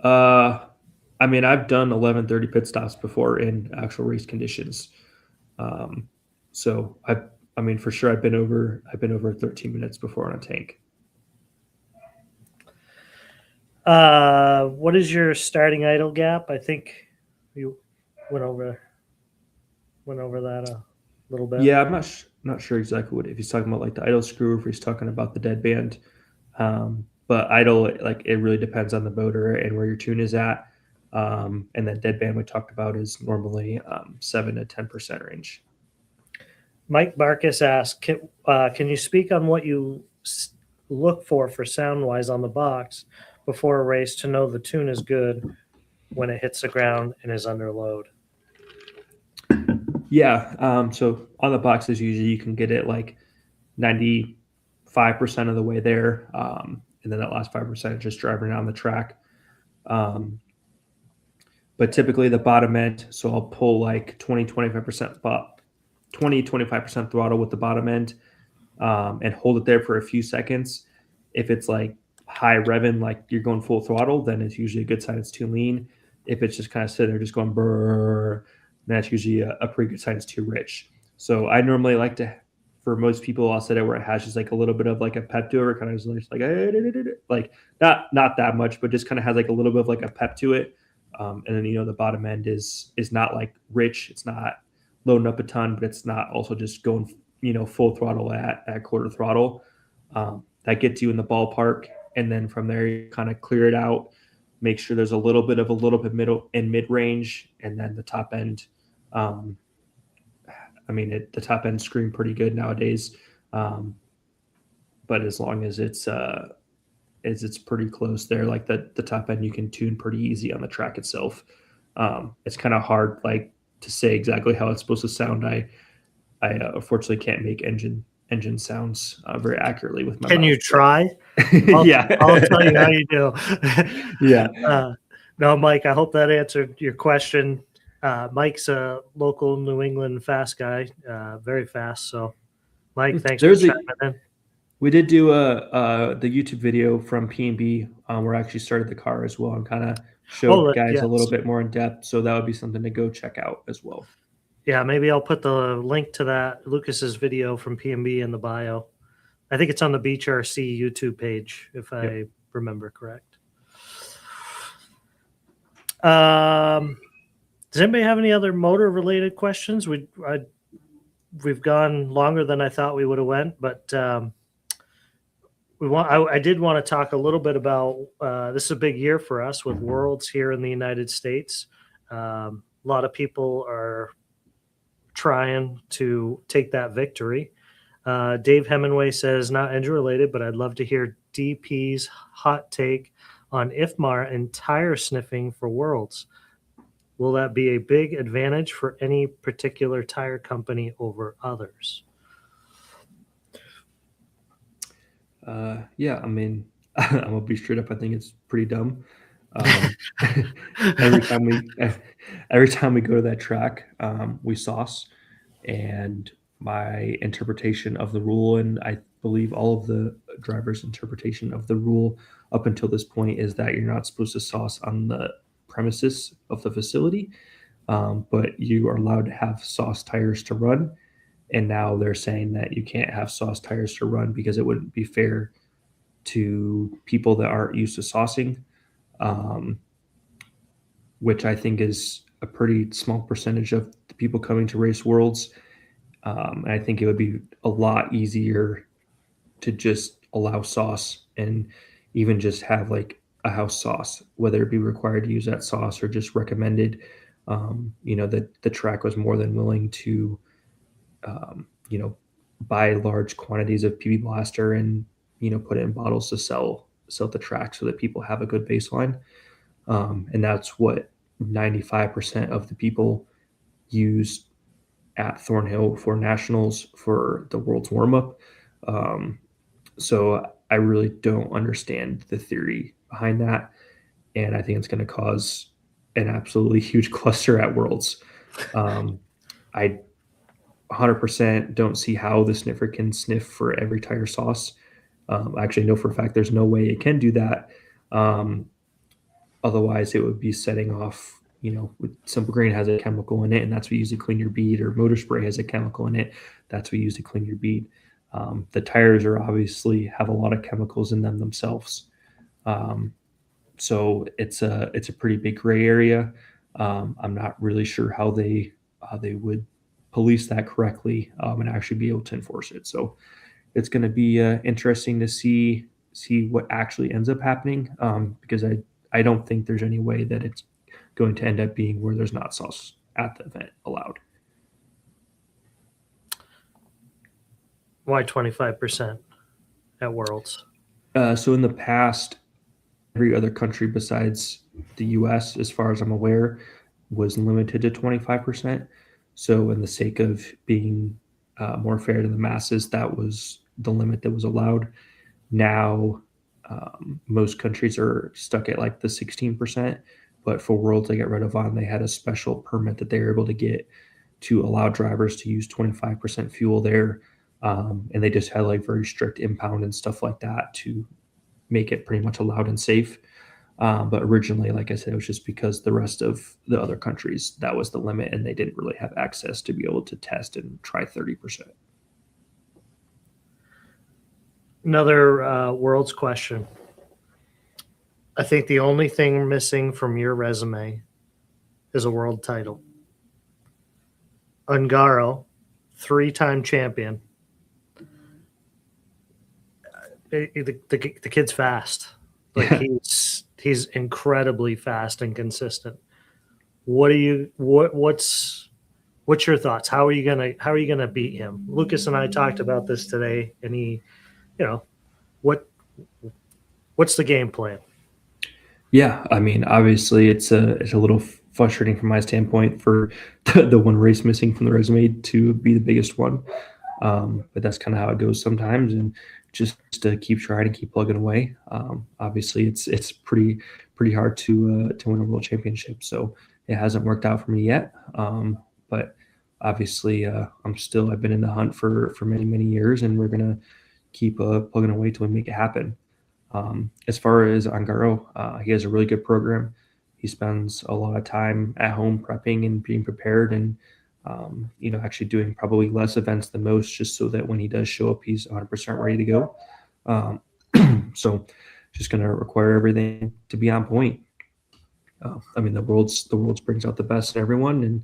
I mean, I've done 11:30 pit stops before in actual race conditions. So I mean, for sure, I've been over 13 minutes before on a tank. What is your starting idle gap? I think you went over that a little bit. Yeah, I'm not sure exactly if he's talking about like the idle screw, or if he's talking about the dead band. But idle, like it really depends on the motor and where your tune is at. And then dead band we talked about is normally 7 to 10% range. Mike Barkus asked, can you speak on what you look for sound-wise on the box before a race to know the tune is good when it hits the ground and is under load? Yeah. So on the boxes, usually you can get it like 95% of the way there. And then that last 5% is just driving around the track. But typically the bottom end, so I'll pull like 25% throttle with the bottom end and hold it there for a few seconds. If it's like high revving, like you're going full throttle, then it's usually a good sign it's too lean. If it's just kind of sitting there just going brrr, that's usually a pretty good sign it's too rich. So I normally like to, for most people, I'll set it where it has just like a little bit of like a pep to it, or kind of just like not that much, but just kind of has like a little bit of like a pep to it. And then the bottom end is not like rich. It's not loading up a ton, but it's not also just going full throttle at quarter throttle. That gets you in the ballpark, and then from there you kind of clear it out, make sure there's a little bit middle and mid range, and then the top end. The top end scream pretty good nowadays, but as long as it's pretty close there, like the top end you can tune pretty easy on the track itself. It's kind of hard like to say exactly how it's supposed to sound. I unfortunately can't make engine sounds very accurately with my mouth. Can you try? Yeah. I'll tell you how you do. Yeah. No, Mike, I hope that answered your question. Mike's a local New England fast guy, very fast. So, Mike, thanks for chiming in. We did do the YouTube video from P&B where I actually started the car as well and kind of showed guys a little bit more in depth. So that would be something to go check out as well. Yeah, maybe I'll put the link to that Lucas's video from P&B in the bio. I think it's on the Beach RC YouTube page, if I remember correct. Does anybody have any other motor-related questions? We've gone longer than I thought we would have went, but I did want to talk a little bit about this is a big year for us with Worlds here in the United States. A lot of people are trying to take that victory. Dave Hemingway says, not engine related, but I'd love to hear DP's hot take on IFMAR and tire sniffing for Worlds. Will that be a big advantage for any particular tire company over others? Yeah, I mean, I'm gonna be straight up. I think it's pretty dumb. Every time we go to that track, we sauce, and my interpretation of the rule, and I believe all of the drivers' interpretation of the rule up until this point, is that you're not supposed to sauce on the premises of the facility, but you are allowed to have sauce tires to run. And now they're saying that you can't have sauce tires to run because it wouldn't be fair to people that aren't used to saucing, which I think is a pretty small percentage of the people coming to race Worlds. And I think it would be a lot easier to just allow sauce and even just have like a house sauce, whether it be required to use that sauce or just recommended. That the track was more than willing to buy large quantities of PB Blaster and, put it in bottles to sell at the track so that people have a good baseline. And that's what 95% of the people use at Thornhill for nationals for the world's warm-up. So I really don't understand the theory behind that. And I think it's going to cause an absolutely huge cluster at Worlds. I 100% don't see how the sniffer can sniff for every tire sauce. I actually know for a fact there's no way it can do that. Otherwise, it would be setting off, with some grain has a chemical in it, and that's what you use to clean your bead, or motor spray has a chemical in it. That's what you use to clean your bead. The tires are obviously have a lot of chemicals in them themselves. So it's a pretty big gray area. I'm not really sure how they would police that correctly and actually be able to enforce it. So it's going to be interesting to see what actually ends up happening, because I don't think there's any way that it's going to end up being where there's not sauce at the event allowed. Why 25% at Worlds? So in the past, every other country besides the U.S., as far as I'm aware, was limited to 25%. So in the sake of being more fair to the masses, that was the limit that was allowed. Now, most countries are stuck at like the 16%. But for Worlds, they got rid of on. They had a special permit that they were able to get to allow drivers to use 25% fuel there. And they just had like very strict impound and stuff like that to make it pretty much allowed and safe. But originally, like I said, it was just because the rest of the other countries, that was the limit, and they didn't really have access to be able to test and try 30%. Another Worlds question. I think the only thing missing from your resume is a world title. Ungaro, 3-time champion. The kid's fast. Like he's incredibly fast and consistent. What's your thoughts? How are you gonna beat him? Lucas and I talked about this today, and he, what's the game plan? Yeah, I mean, obviously it's a little frustrating from my standpoint for the one race missing from the resume to be the biggest one. But that's kind of how it goes sometimes, and just to keep trying and keep plugging away. Obviously it's pretty hard to win a world championship. So it hasn't worked out for me yet. But obviously I've been in the hunt for many, many years, and we're going to keep plugging away till we make it happen. As far as Ungaro, he has a really good program. He spends a lot of time at home prepping and being prepared, and actually doing probably less events than most, just so that when he does show up, he's 100% ready to go. So just going to require everything to be on point. The world's brings out the best in everyone, and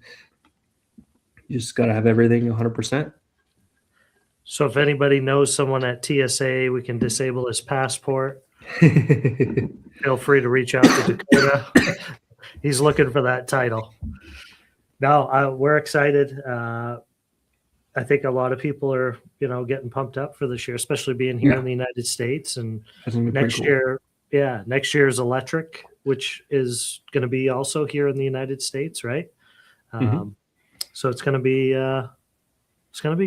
you just got to have everything 100%. So if anybody knows someone at TSA, we can disable his passport. Feel free to reach out to Dakota. He's looking for that title. No, we're excited. I think a lot of people are, getting pumped up for this year, especially being here in the United States. And next year is electric, which is going to be also here in the United States, right? So it's going to be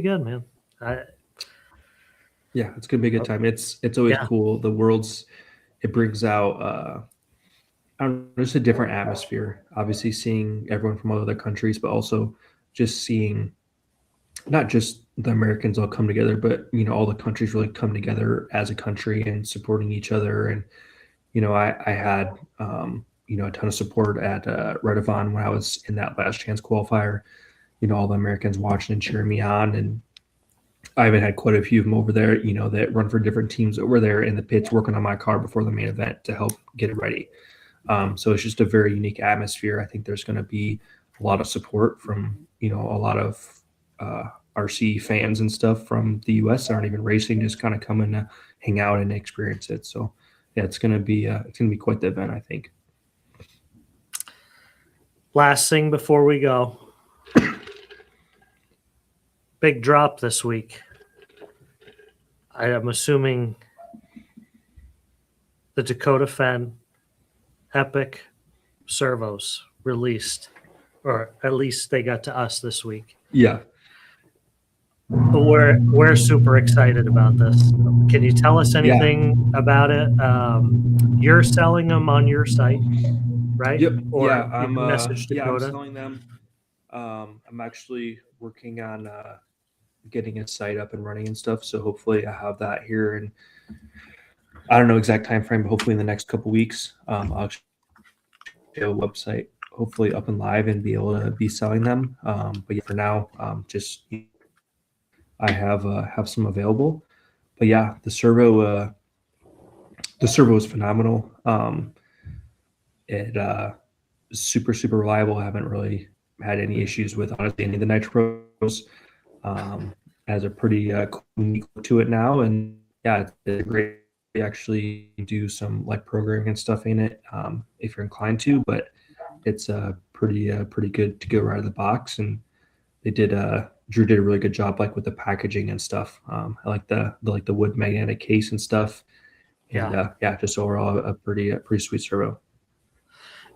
good, man. Yeah, it's gonna be a good time. It's always cool. The Worlds, it brings out just a different atmosphere. Obviously, seeing everyone from other countries, but also just seeing not just the Americans all come together, but all the countries really come together as a country and supporting each other. And I had a ton of support at Redovan when I was in that last chance qualifier. All the Americans watching and cheering me on, and I even had quite a few of them over there, that run for different teams that were there in the pits working on my car before the main event to help get it ready. So it's just a very unique atmosphere. I think there's going to be a lot of support from, a lot of RC fans and stuff from the U.S. that aren't even racing, just kind of coming to hang out and experience it. So yeah, it's going to be quite the event, I think. Last thing before we go. Big drop this week. I am assuming the Dakota Phend Epic servos released, or at least they got to us this week. Yeah. we're super excited about this. Can you tell us anything about it? You're selling them on your site, right? Yep. Or you can message I'm Dakota. selling them. I'm actually working on getting a site up and running and stuff. So hopefully I have that here, and I don't know exact time frame, but hopefully in the next couple weeks, I'll actually have a website hopefully up and live and be able to be selling them. But yeah, for now, just I have some available. But yeah, the servo is phenomenal. It super reliable. I haven't really had any issues with honestly any of the nitros. Has a pretty cool unique look to it now, and yeah, it's great. We actually do some like programming and stuff in it if you're inclined to, but it's pretty good to go right out of the box. And they did Drew did a really good job like with the packaging and stuff. I like the wood magnetic case and stuff, and just overall a pretty sweet servo.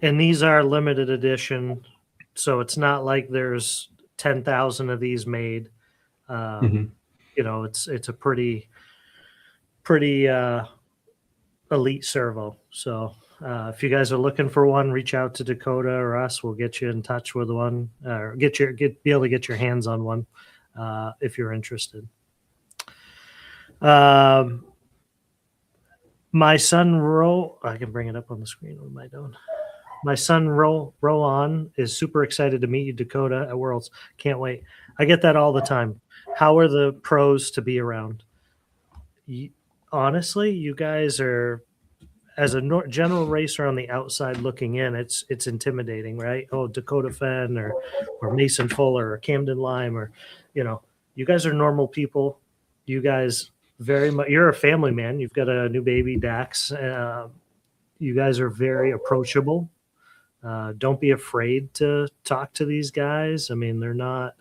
And these are limited edition, so it's not like there's 10,000 of these made. It's a pretty elite servo. So if you guys are looking for one, reach out to Dakota or us. We'll get you in touch with one, or be able to get your hands on one if you're interested. My son I can bring it up on the screen. What am I doing? My son Rowan is super excited to meet you, Dakota, at Worlds. Can't wait. I get that all the time. How are the pros to be around? Honestly, you guys are, as a general racer on the outside looking in, it's intimidating, right? Oh, Dakota Phend or Mason Fuller or Camden Lime, or you guys are normal people. You guys very much, you're a family man. You've got a new baby, Dax. You guys are very approachable. Don't be afraid to talk to these guys. I mean, they're not,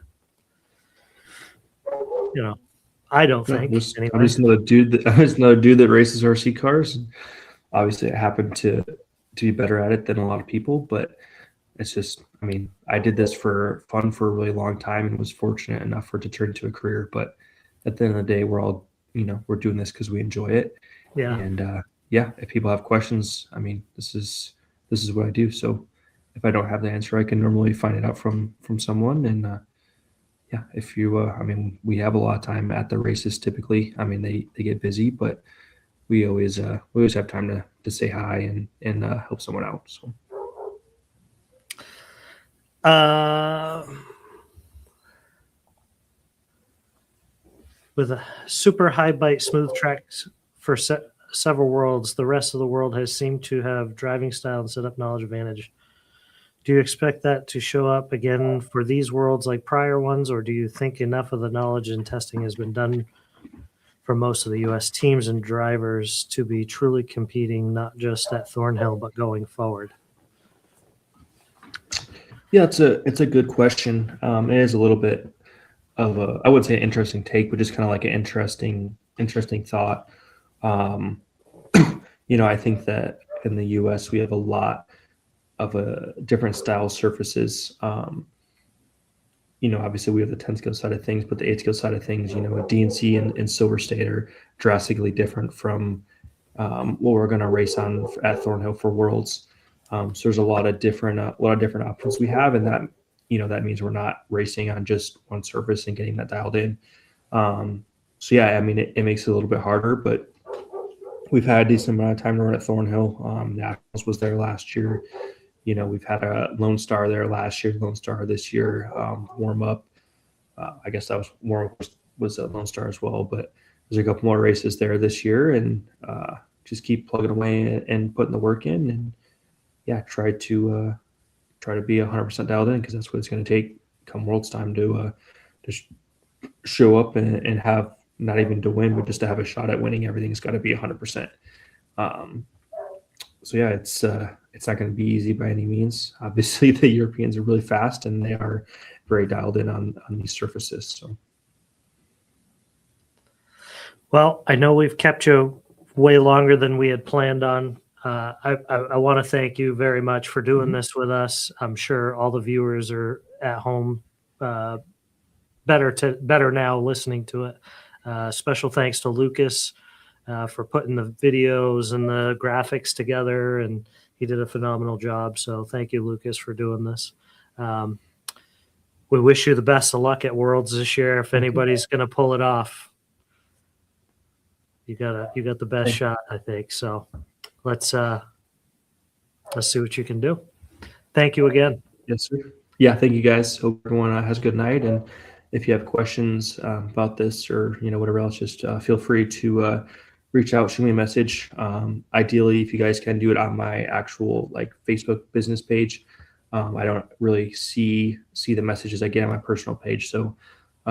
I don't think. I'm just another dude that races RC cars. Obviously, I happen to be better at it than a lot of people, but it's just, I mean, I did this for fun for a really long time and was fortunate enough for it to turn into a career. But at the end of the day, we're all, we're doing this because we enjoy it. Yeah. And if people have questions, I mean, this is what I do. So if I don't have the answer, I can normally find it out from someone. And if you, we have a lot of time at the races typically. I mean, they get busy, but we always have time to say hi and help someone out. So. With a super high bite, smooth tracks for several worlds, the rest of the world has seemed to have driving style and setup knowledge advantage. Do you expect that to show up again for these worlds like prior ones, or do you think enough of the knowledge and testing has been done for most of the U.S. teams and drivers to be truly competing, not just at Thornhill, but going forward? Yeah, it's a good question. It is a little bit of a, I wouldn't say an interesting take, but just kind of like an interesting thought. I think that in the U.S. we have a lot of different style surfaces. Obviously we have the 10 scale side of things, but the 8 scale side of things, DNC and Silver State are drastically different from what we're going to race on at Thornhill for Worlds. So there's a lot of different options we have, and that that means we're not racing on just one surface and getting that dialed in. It makes it a little bit harder, but we've had a decent amount of time to run at Thornhill. Nationals was there last year. We've had a Lone Star there last year, Lone Star this year, warm up. I guess that was a Lone Star as well, but there's a couple more races there this year, and just keep plugging away and putting the work in, and try to be 100% dialed in, because that's what it's going to take come World's time to show up and have, not even to win, but just to have a shot at winning. Everything's got to be 100%. It's not going to be easy by any means. Obviously, the Europeans are really fast, and they are very dialed in on these surfaces. So, well, I know we've kept you way longer than we had planned on. I want to thank you very much for doing this with us. I'm sure all the viewers are at home better now listening to it. Special thanks to Lucas for putting the videos and the graphics together, and he did a phenomenal job. So thank you, Lucas, for doing this. We wish you the best of luck at Worlds this year. If anybody's going to pull it off, you got the best shot, I think. So let's see what you can do. Thank you again. Yes, sir. Yeah, thank you guys. Hope everyone has a good night. And if you have questions about this or whatever else, just feel free to reach out, shoot me a message. Ideally, if you guys can do it on my actual Facebook business page. I don't really see the messages I get on my personal page. So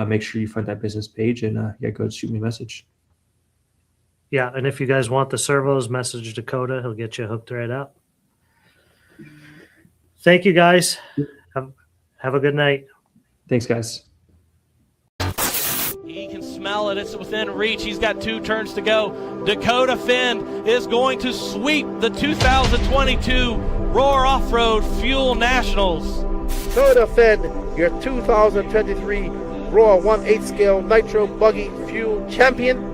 make sure you find that business page and go ahead and shoot me a message. Yeah, and if you guys want the servos, message Dakota. He'll get you hooked right up. Thank you, guys. Have a good night. Thanks, guys. He can smell it. It's within reach. He's got 2 turns to go. Dakota Phend is going to sweep the 2022 Roar Off-Road Fuel Nationals. Dakota Phend, your 2023 Roar 1/8 scale Nitro Buggy Fuel Champion.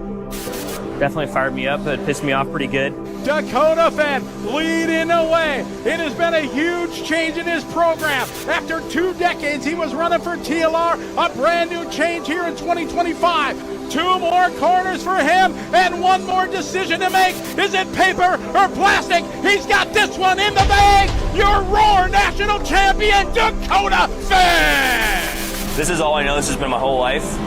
Definitely fired me up. It pissed me off pretty good. Dakota Phend leading the way. It has been a huge change in his program. After 2 decades, he was running for TLR, a brand new change here in 2025. 2 more corners for him and 1 more decision to make. Is it paper or plastic? He's got this one in the bag. Your Roar National Champion, Dakota Phend. This is all I know. This has been my whole life.